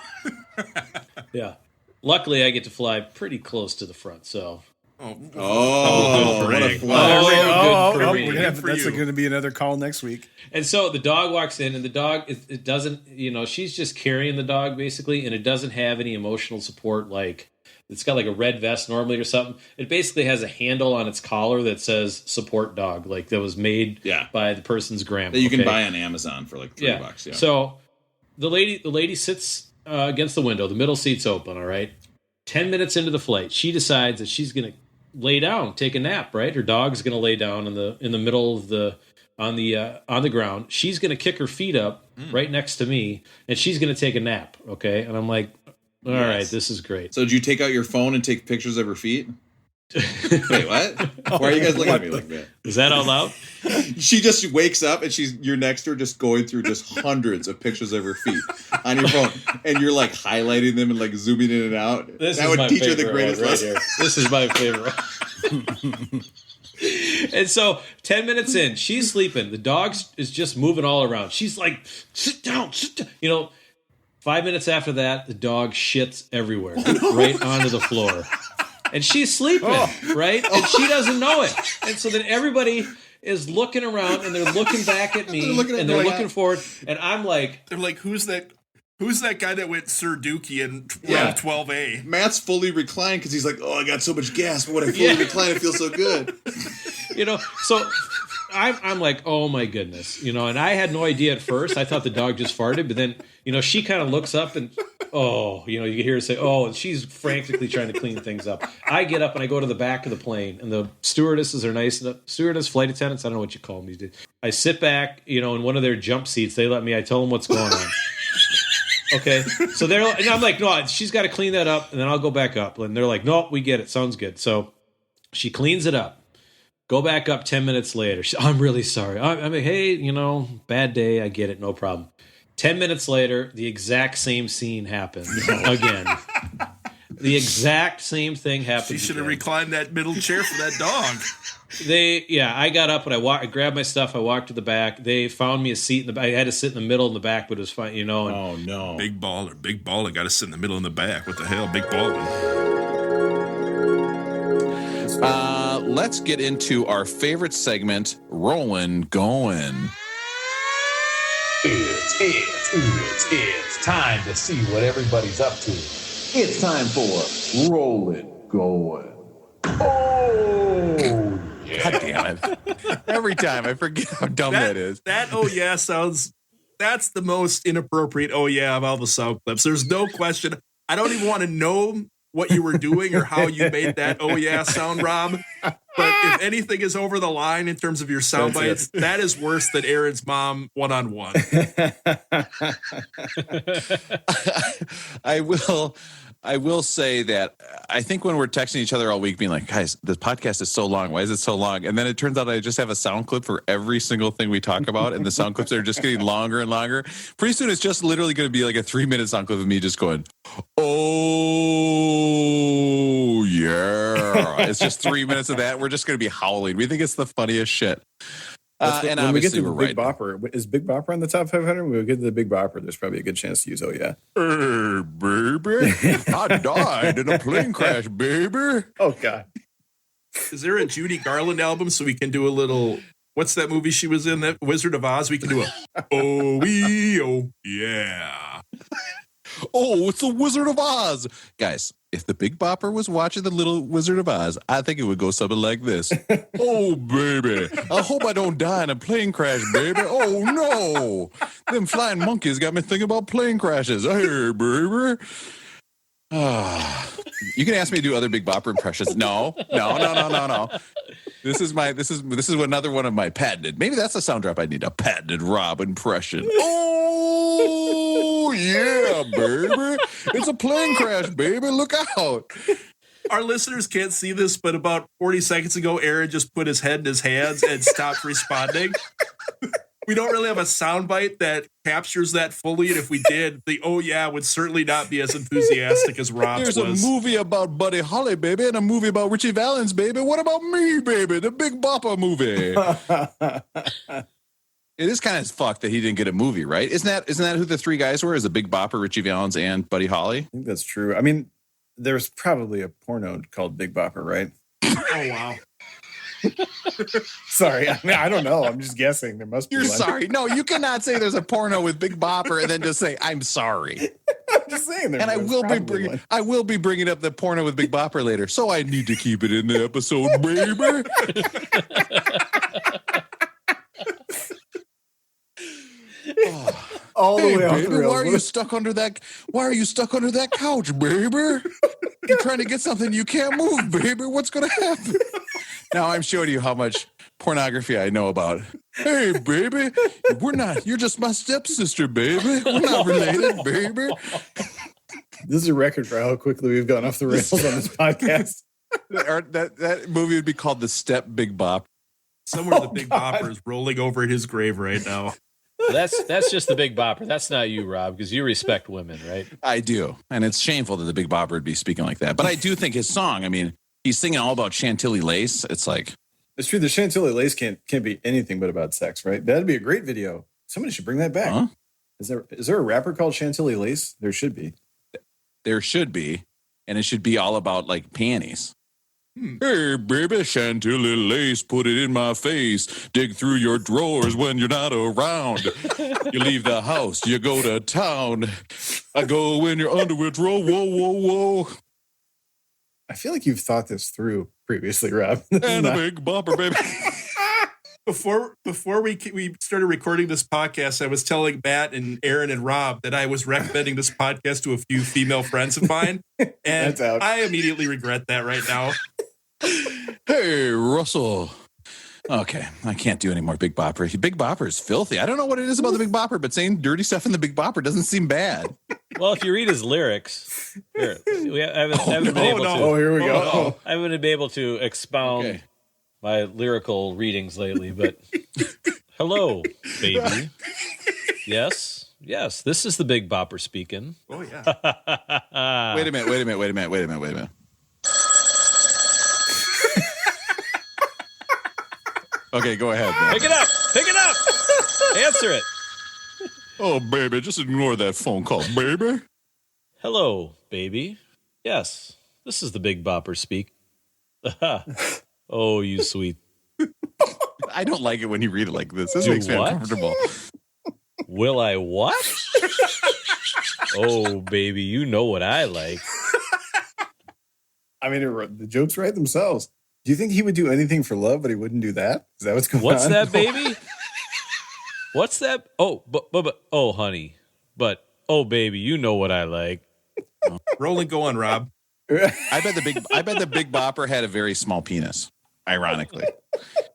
Yeah. Luckily, I get to fly pretty close to the front, so. What a That's going to be another call next week. And so the dog walks in, and the dog, it doesn't, she's just carrying the dog, basically, and it doesn't have any emotional support, like, it's got like a red vest normally or something. It basically has a handle on its collar that says support dog, like that was made by the person's grandma. That you can buy on Amazon for like $3. Yeah. So the lady sits against the window. The middle seat's open. All right. 10 minutes into the flight, she decides that she's going to lay down, take a nap. Right. Her dog's going to lay down in the middle of on the ground. She's going to kick her feet up right next to me, and she's going to take a nap. Okay. And I'm like, all right, this is great. So did you take out your phone and take pictures of her feet? Wait, what? Why are you guys looking at me like that? Is that all out? She just wakes up and you're next to her just going through just hundreds of pictures of her feet on your phone, and you're like highlighting them and like zooming in and out. That would teach her the greatest lesson. This is my favorite. And so 10 minutes in, she's sleeping. The dog is just moving all around. She's like, sit down. 5 minutes after that, the dog shits everywhere, right onto the floor. And she's sleeping, right? And she doesn't know it. And so then everybody is looking around, and they're looking back at me, and they're looking forward. And I'm like, they're like, who's that guy that went Sir Dookie in 12A? Matt's fully reclined because he's like, oh, I got so much gas, but when I fully recline, it feels so good. So I'm like, oh my goodness, and I had no idea at first. I thought the dog just farted, but then, she kind of looks up and, you can hear her say, and she's frantically trying to clean things up. I get up and I go to the back of the plane, and the stewardesses are nice. Flight attendants, I don't know what you call them these days. I sit back, in one of their jump seats. They let me, I tell them what's going on. Okay. So and I'm like, no, she's got to clean that up, and then I'll go back up. And they're like, no, we get it. Sounds good. So she cleans it up. Go back up 10 minutes later. I'm really sorry. I mean, hey, bad day. I get it. No problem. 10 minutes later, the exact same scene happened again. The exact same thing happened. She should have reclined that middle chair for that dog. I got up and I grabbed my stuff. I walked to the back. They found me a seat in the back. I had to sit in the middle in the back, but it was fine, And, oh no, big baller. Got to sit in the middle in the back. What the hell, big baller? Let's get into our favorite segment, Rollin' Going. It's time to see what everybody's up to. It's time for Rollin' Going. Oh, yeah. God damn it. Every time I forget how dumb that is. That oh yeah sounds, that's the most inappropriate oh yeah of all the sound clips. There's no question. I don't even want to know what you were doing or how you made that oh yeah sound, Rob. But if anything is over the line in terms of your sound bites, that is worse than Aaron's mom one-on-one. I will say that I think when we're texting each other all week being like, guys, this podcast is so long. Why is it so long? And then it turns out I just have a sound clip for every single thing we talk about. And the sound clips are just getting longer and longer. Pretty soon it's just literally going to be like a 3-minute sound clip of me just going, oh, yeah. It's just 3 minutes of that. We're just going to be howling. We think it's the funniest shit. And when we get to obviously the we're Big right. Bopper, is Big Bopper on the top 500? When we get to the Big Bopper, there's probably a good chance to use oh yeah. Hey, baby, I died in a plane crash, baby. Oh, God. Is there a Judy Garland album so we can do a little, what's that movie she was in, that Wizard of Oz? We can do a oh yeah. Oh, it's the Wizard of Oz. Guys, if the Big Bopper was watching the little Wizard of Oz, I think it would go something like this. Oh, baby. I hope I don't die in a plane crash, baby. Oh, no. Them flying monkeys got me thinking about plane crashes. Hey, baby. You can ask me to do other Big Bopper impressions. No. This is another one of my patented. Maybe that's a sound drop I need, a patented Rob impression. Oh, yeah, baby. It's a plane crash, baby. Look out. Our listeners can't see this, but about 40 seconds ago, Aaron just put his head in his hands and stopped responding. We don't really have a soundbite that captures that fully, and if we did, the oh yeah would certainly not be as enthusiastic as Rob's There's was. a movie about Buddy Holly, baby, and a movie about Richie Valens, baby. What about me, baby? The Big Bopper movie. It is kind of fucked that he didn't get a movie, right? Isn't that who the three guys were? Is the Big Bopper, Richie Valens, and Buddy Holly? I think that's true. I mean, there's probably a porno called Big Bopper, right? Oh, wow. Sorry, I mean, I don't know. I'm just guessing. There must be. You're one. sorry. No, you cannot say there's a porno with Big Bopper and then just say I'm sorry. I'm just saying. And I will be bringing up the porno with Big Bopper later. So I need to keep it in the episode, baby. all the way off the baby, rails. why are you stuck under that? Why are you stuck under that couch, baby? You're trying to get something you can't move, baby. What's going to happen? Now I'm showing you how much pornography I know about. Hey, baby, we're not. You're just my stepsister, baby. We're not related, baby. This is a record for how quickly we've gone off the rails on this podcast. That movie would be called The Step Big Bop. Somewhere the Big Bopper is rolling over at his grave right now. That's just the Big Bopper. That's not you, Rob, because you respect women, right? I do. And it's shameful that the Big Bopper would be speaking like that. But I do think his song, I mean, he's singing all about Chantilly lace. It's like... It's true. The Chantilly lace can't be anything but about sex, right? That'd be a great video. Somebody should bring that back. Huh? Is there a rapper called Chantilly Lace? There should be. There should be. And it should be all about, like, panties. Hey, baby, Chantilly lace, put it in my face. Dig through your drawers when you're not around. You leave the house, you go to town. I go in your underwear drawer, whoa, whoa, whoa. I feel like you've thought this through previously, Rob. And a Big Bopper, baby. Before we started recording this podcast, I was telling Matt and Aaron and Rob that I was recommending this podcast to a few female friends of mine, and I immediately regret that right now. Hey, Russell. Okay, I can't do any more Big Bopper. Big Bopper is filthy. I don't know what it is about the Big Bopper, but saying dirty stuff in the Big Bopper doesn't seem bad. Well, if you read his lyrics, here, I haven't been able to. Oh, here we go. I haven't been able to expound my lyrical readings lately, but hello, baby. Yes, this is the Big Bopper speaking. Oh, yeah. Wait a minute. Okay, go ahead, man. Pick it up. Answer it. Oh, baby, just ignore that phone call, baby. Hello, baby. Yes, this is the Big Bopper speak. Oh, you sweet. I don't like it when you read it like this. This makes me uncomfortable. Will I what? Oh, baby, you know what I like. I mean, the jokes write themselves. Do you think he would do anything for love, but he wouldn't do that? Is that what's going on? What's that, baby? What's that? Oh, but oh, honey. But, oh, baby, you know what I like. Rolling, go on, Rob. I bet the Big Bopper had a very small penis, ironically.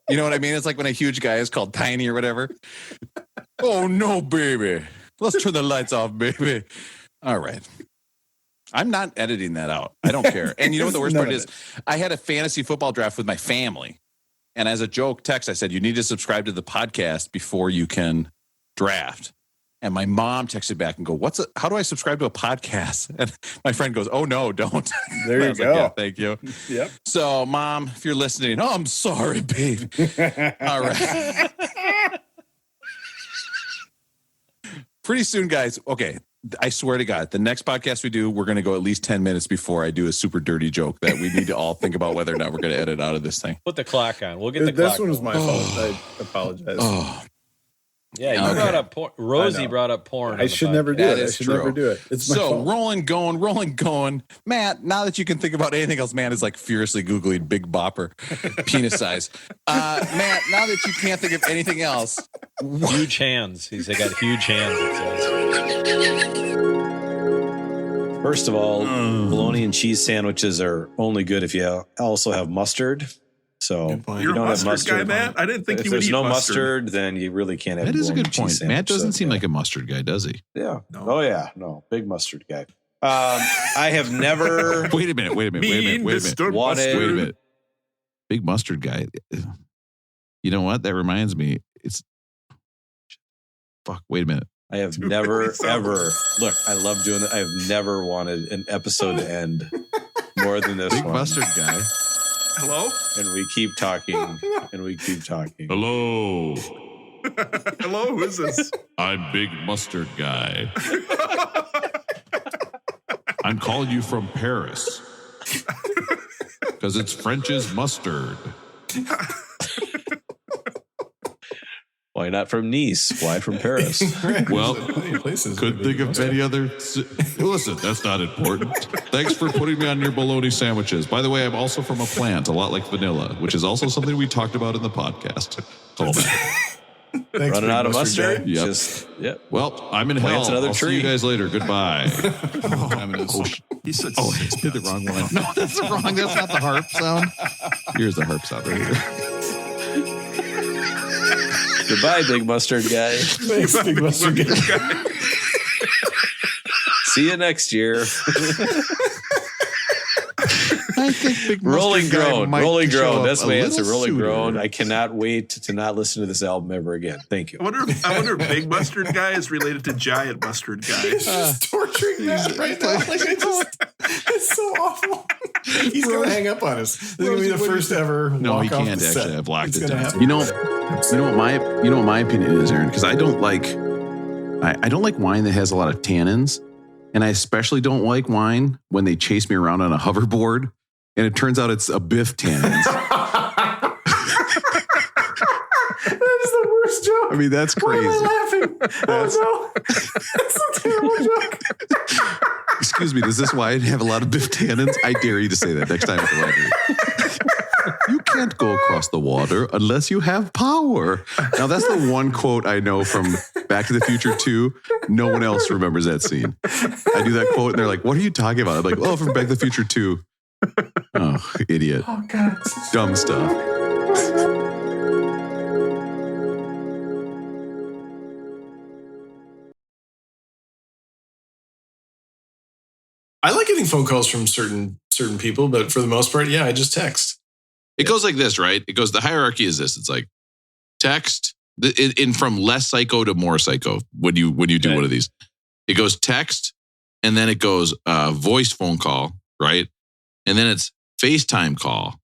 You know what I mean? It's like when a huge guy is called tiny or whatever. Oh, no, baby. Let's turn the lights off, baby. All right. I'm not editing that out. I don't care. And you know what the worst part is? I had a fantasy football draft with my family. And as a joke text, I said, you need to subscribe to the podcast before you can draft. And my mom texted back and go, how do I subscribe to a podcast? And my friend goes, oh, no, don't. There you go. Like, yeah, thank you. Yep. So, Mom, if you're listening, I'm sorry, babe. All right. Pretty soon, guys. Okay. I swear to God, the next podcast we do, we're going to go at least 10 minutes before I do a super dirty joke that we need to all think about whether or not we're going to edit out of this thing. Put the clock on. We'll get the clock. This one was my fault. I apologize. Oh. Yeah, you brought up porn. Rosie brought up porn. I should never do it. I should never do it. It's my fault. rolling, going. Matt, now that you can think about anything else, Matt is like furiously Googling Big Bopper penis size. Matt, now that you can't think of anything else. Huge hands. He's got huge hands, it says. First of all, bologna and cheese sandwiches are only good if you also have mustard. So if You're you don't a have mustard guy, mustard, Matt? I didn't think if you would there's eat no mustard. then you really can't have. That is a good point. Sandwich, Matt doesn't seem like a mustard guy, does he? Yeah. No. Oh yeah. No. Big mustard guy. I have never. Wait a minute. Wanted. Wait a minute. Big mustard guy. You know what? That reminds me. Wait a minute. I have never ever. Look, I love doing it. I have never wanted an episode to end more than this Big one. mustard guy. Hello? And we keep talking. Hello. Hello, who is this? I'm Big Mustard Guy. I'm calling you from Paris. Because it's French's mustard. Why not from Nice? Why from Paris? Well, couldn't think of any other. Listen, that's not important. Thanks for putting me on your bologna sandwiches. By the way, I'm also from a plant, a lot like vanilla, which is also something we talked about in the podcast. Running out of mustard. Yep. Just, yep. Well, I'm in Plants hell. another I'll see tree. you guys later. Goodbye. He said, I did the wrong one. No, that's the wrong. That's not the harp sound. Here's the harp sound right here. Goodbye, Big Mustard Guy. Thanks, Big Mustard Guy. See you next year. I think Big Rolling Mustard Guy Groan. might Rolling show Groan. up That's a my answer. little Rolling sooner. Groan. I cannot wait to not listen to this album ever again. Thank you. I wonder if Big Mustard Guy is related to Giant Mustard Guy. He's just torturing Matt right now. Like, it's so awful. He's going to hang up on us. This is going to be the first ever No, walk he off can't the actually. set. I've locked It's it gonna down. happen. You know what my opinion is, Aaron, because I don't like wine that has a lot of tannins, and I especially don't like wine when they chase me around on a hoverboard, and it turns out it's a Biff tannins. That is the worst joke. I mean, that's crazy. Why am I laughing? Oh no, that's a terrible joke. Excuse me, does this wine have a lot of Biff tannins? I dare you to say that next time at the library. You can't go across the water unless you have power. Now, that's the one quote I know from Back to the Future 2. No one else remembers that scene. I do that quote, and they're like, what are you talking about? I'm like, oh, from Back to the Future 2. Oh, idiot. Oh God, Dumb stuff. I like getting phone calls from certain people, but for the most part, yeah, I just text. It goes like this, right? It goes, the hierarchy is this. It's like text, in from less psycho to more psycho when you do one of these. It goes text, and then it goes voice phone call, right? And then it's FaceTime call,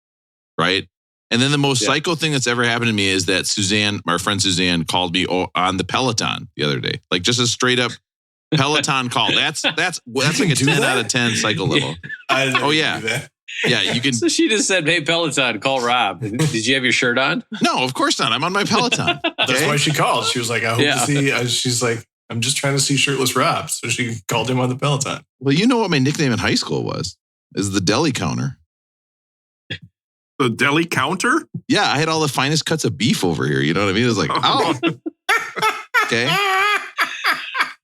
right? And then the most psycho thing that's ever happened to me is that Suzanne, our friend Suzanne, called me on the Peloton the other day. Like just a straight up Peloton call. That's like a 10 out of 10 psycho level. Oh yeah. Yeah, you can. So she just said, "Hey, Peloton, call Rob." Did you have your shirt on? No, of course not. I'm on my Peloton. That's why she called. She was like, I hope to see. She's like, I'm just trying to see shirtless Rob. So she called him on the Peloton. Well, you know what my nickname in high school was? Is the deli counter. The deli counter? Yeah, I had all the finest cuts of beef over here. You know what I mean? It was like, oh. Okay.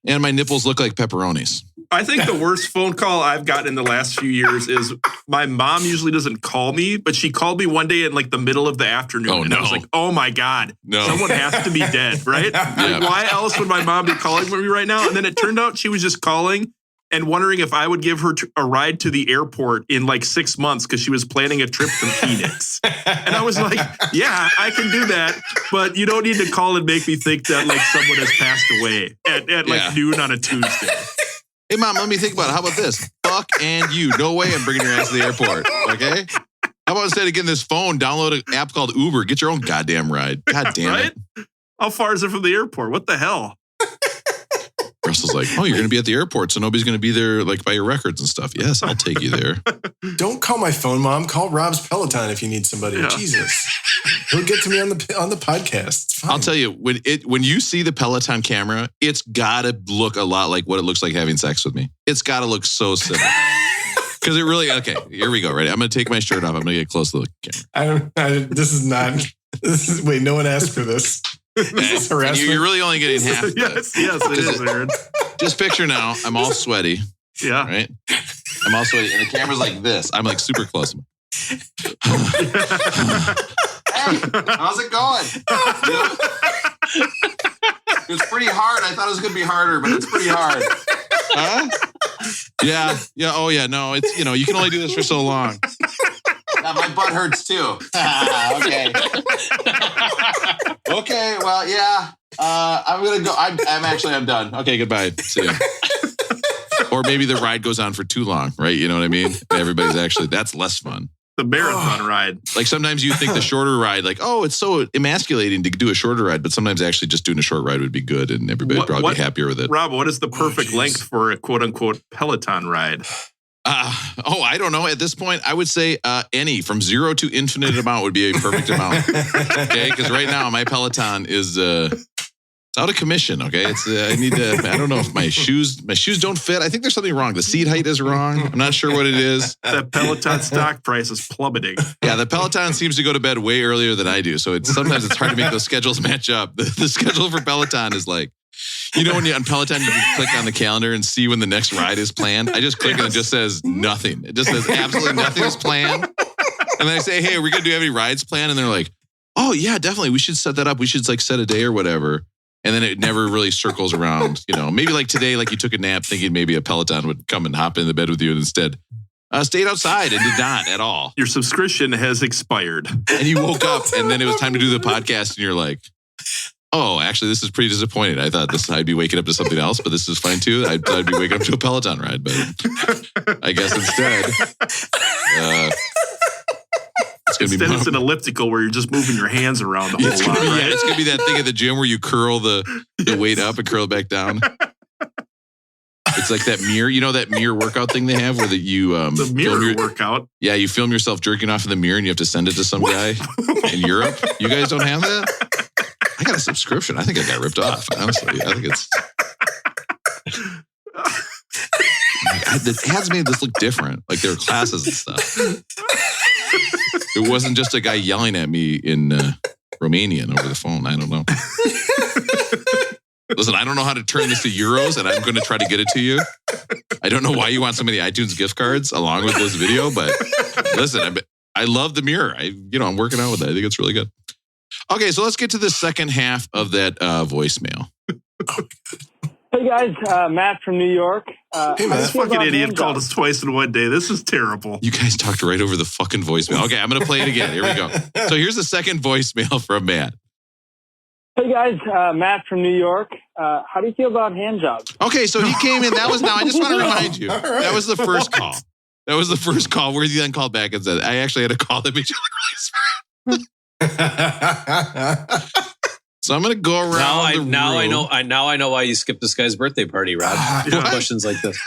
And my nipples look like pepperonis. I think the worst phone call I've gotten in the last few years is my mom usually doesn't call me, but she called me one day in like the middle of the afternoon. Oh, and no. I was like, oh my God, someone has to be dead, right? Like, why else would my mom be calling me right now? And then it turned out she was just calling and wondering if I would give her a ride to the airport in like 6 months because she was planning a trip from Phoenix. And I was like, yeah, I can do that, but you don't need to call and make me think that like someone has passed away at like noon on a Tuesday. Hey, Mom, let me think about it. How about this? Fuck and you. No way I'm bringing your ass to the airport. Okay? How about instead of getting this phone, download an app called Uber. Get your own goddamn ride. God damn it. How far is it from the airport? What the hell? Russell's like, oh, you're going to be at the airport, so nobody's going to be there like by your records and stuff. Yes, I'll take you there. Don't call my phone, Mom. Call Rob's Peloton if you need somebody. Yeah. Jesus. He'll get to me on the podcast. It's fine. I'll tell you, when you see the Peloton camera, it's got to look a lot like what it looks like having sex with me. It's got to look so similar. Because it really, okay, here we go. Ready? I'm going to take my shirt off. I'm going to get close to the camera. Wait, no one asked for this. This is harassment. You're really only getting half of Yes, it is, Aaron. Just picture now, I'm all sweaty. Yeah. Right? I'm all sweaty. And the camera's like this. I'm like super close. Hey, how's it going? It's pretty hard. I thought it was going to be harder, but it's pretty hard. Huh? Yeah. Yeah. Oh, yeah. No, it's, you can only do this for so long. Yeah, my butt hurts too. Okay. Okay. Well, yeah. I'm going to go. I'm done. Okay. Goodbye. See ya. Or maybe the ride goes on for too long, right? You know what I mean? That's less fun. The marathon ride. Like sometimes you think the shorter ride, like, oh, it's so emasculating to do a shorter ride, but sometimes actually just doing a short ride would be good and everybody would probably be happier with it. Rob, what is the perfect length for a quote unquote Peloton ride? I don't know. At this point, I would say any from 0 to infinite amount would be a perfect amount. Okay, because right now my Peloton is it's out of commission. Okay, it's I need to. I don't know if my shoes don't fit. I think there's something wrong. The seat height is wrong. I'm not sure what it is. That Peloton stock price is plummeting. Yeah, the Peloton seems to go to bed way earlier than I do. So sometimes it's hard to make those schedules match up. The schedule for Peloton is like, you know, when you on Peloton, you can click on the calendar and see when the next ride is planned. I just click and it just says nothing. It just says absolutely nothing is planned. And then I say, hey, are we going to do any rides planned? And they're like, oh, yeah, definitely. We should set that up. We should like set a day or whatever. And then it never really circles around. You know, maybe like today, like you took a nap thinking maybe a Peloton would come and hop in the bed with you and instead stayed outside and did not at all. Your subscription has expired. And you woke up and then it was time to do the podcast and you're like, oh, actually, this is pretty disappointing. I thought I'd be waking up to something else, but this is fine too. I'd be waking up to a Peloton ride, but I guess instead, it's an elliptical where you're just moving your hands around the whole lot. Right? Yeah, it's gonna be that thing at the gym where you curl the weight up and curl it back down. It's like that mirror, you know, that mirror workout thing they have where you the mirror workout. Yeah, you film yourself jerking off in the mirror and you have to send it to some guy in Europe. You guys don't have that? I got a subscription. I think I got ripped off. Honestly, I think it's. The ads made this look different. Like there were classes and stuff. It wasn't just a guy yelling at me in Romanian over the phone. I don't know. Listen, I don't know how to turn this to euros, and I'm going to try to get it to you. I don't know why you want so many iTunes gift cards along with this video, but listen, I love the mirror. I'm working out with it. I think it's really good. Okay, so let's get to the second half of that voicemail. Hey guys, Matt from New York. Hey man, this fucking idiot called us twice in one day. This is terrible. You guys talked right over the fucking voicemail. Okay, I'm going to play it again. Here we go. So here's the second voicemail from Matt. Hey guys, Matt from New York. How do you feel about hand jobs? Okay, so he came in. That was now. I just want to remind you. Right. That was the first call. That was the first call where he then called back and said, I actually had a call that made you look really smart. So I'm going to go around now I know why you skipped this guy's birthday party, Rob. Questions like this.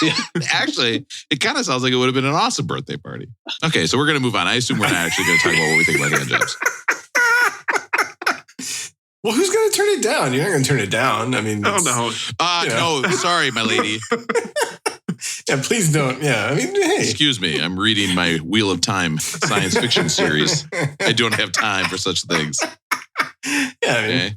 Yeah. Actually, it kind of sounds like it would have been an awesome birthday party. Okay, so we're going to move on. I assume we're not actually going to talk about what we think about hand jobs. Well, who's going to turn it down? You're not going to turn it down. I mean, no. No, sorry, my lady. Yeah, please don't. Yeah, I mean, hey. Excuse me. I'm reading my Wheel of Time science fiction series. I don't have time for such things. Yeah, I mean,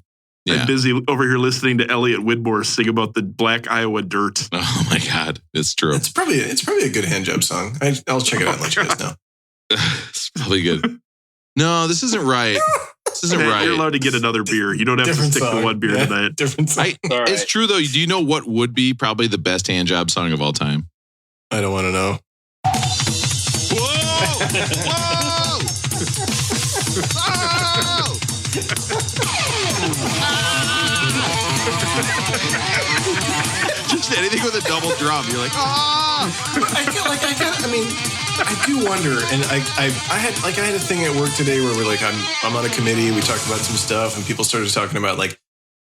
I'm busy over here listening to Elliot Widmore sing about the Black Iowa dirt. Oh my God, it's true. It's probably a good hand job song. I'll check it out and let you guys know. It's probably good. No, this isn't right. This isn't right. You're allowed to get another beer. You don't have to stick to one beer tonight. Different song. It's true though. Do you know what would be probably the best hand job song of all time? I don't want to know. Whoa! Just anything with a double drum. You're like, I feel like I do wonder, and I had a thing at work today where we're like, I'm on a committee. We talked about some stuff, and people started talking about like,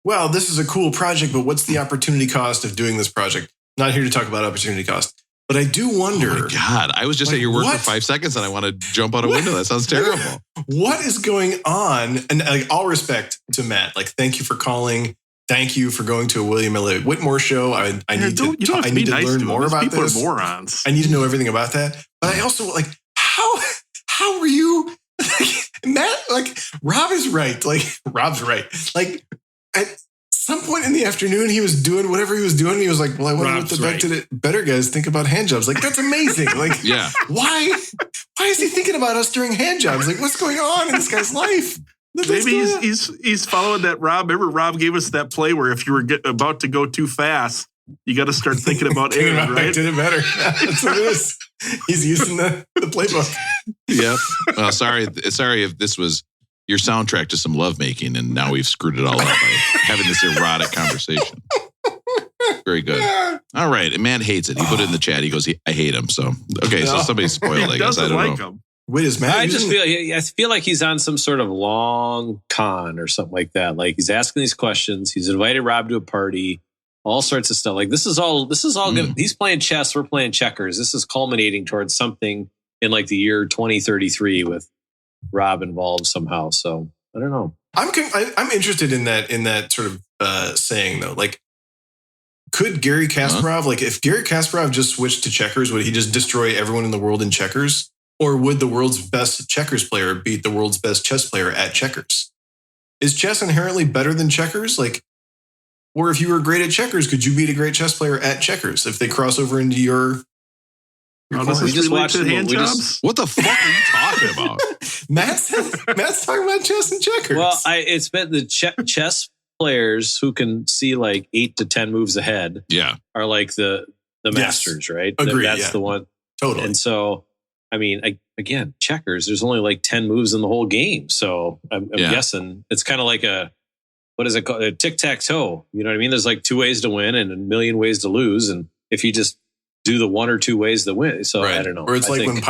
well, this is a cool project, but what's the opportunity cost of doing this project? Not here to talk about opportunity cost. But I do wonder. Oh my God, I was just at your work for 5 seconds and I want to jump out a window. That sounds terrible. What is going on? And like, all respect to Matt. Like, thank you for calling. Thank you for going to a William Elliott Whitmore show. I need to learn more about this. People are morons. I need to know everything about that. But I also like, how were you, Matt? Like, Rob is right. Like, Rob's right. Like, at some point in the afternoon, he was doing whatever he was doing. He was like, well, I wonder what the better guys think about hand jobs. Like, that's amazing. Like, yeah. Why is he thinking about us during hand jobs? Like, what's going on in this guy's life? Maybe he's following that Rob. Remember, Rob gave us that play where if you were about to go too fast, you got to start thinking about Aaron, right? Did it better. That's what it is. He's using the playbook. Yep. Well, sorry if this was your soundtrack to some lovemaking, and now we've screwed it all up by having this erotic conversation. Very good. All right. And Matt hates it. He put it in the chat. He goes, I hate him. So, okay. So somebody spoiled, I guess. I don't know. Him. Wait, is Matt? I feel like he's on some sort of long con or something like that. Like he's asking these questions. He's invited Rob to a party, all sorts of stuff. Like this is all good. He's playing chess. We're playing checkers. This is culminating towards something in like the year 2033 with Rob involved somehow. So I don't know. I'm interested in that sort of saying though. Like, could Gary Kasparov, like if Gary Kasparov just switched to checkers, would he just destroy everyone in the world in checkers? Or would the world's best checkers player beat the world's best chess player at checkers? Is chess inherently better than checkers? Like, or if you were great at checkers, could you beat a great chess player at checkers if they cross over into your does this relate to hand jobs? What the fuck are you talking about? Matt's talking about chess and checkers. Well, it's been the chess players who can see like 8 to 10 moves ahead. Yeah, are like the masters, right? Agreed. That's the one. Totally. And so, I mean, again, checkers. There's only like 10 moves in the whole game, so I'm guessing it's kind of like what is it called? A tic-tac-toe. You know what I mean? There's like 2 ways to win and a million ways to lose, and if you just do the 1 or 2 ways to win. So I don't know. Or it's like when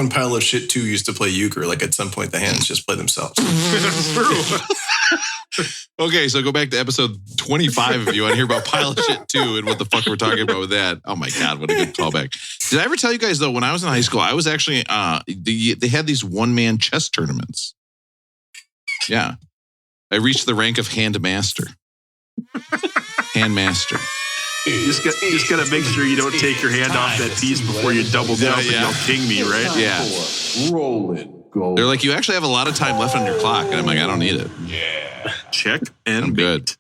Pile of Shit 2 used to play euchre. Like at some point the hands just play themselves. That's true. Okay, so go back to episode 25 if you want to hear about Pile of Shit 2 and what the fuck we're talking about with that. Oh my God, what a good callback. Did I ever tell you guys though, when I was in high school, I was actually, they had these one-man chess tournaments. Yeah. I reached the rank of hand master. You just gotta make sure you don't take your hand off that piece before you double jump and yell king me, right? Yeah. Roll it, go. They're like, you actually have a lot of time left on your clock. And I'm like, I don't need it. Yeah. Check and I'm good.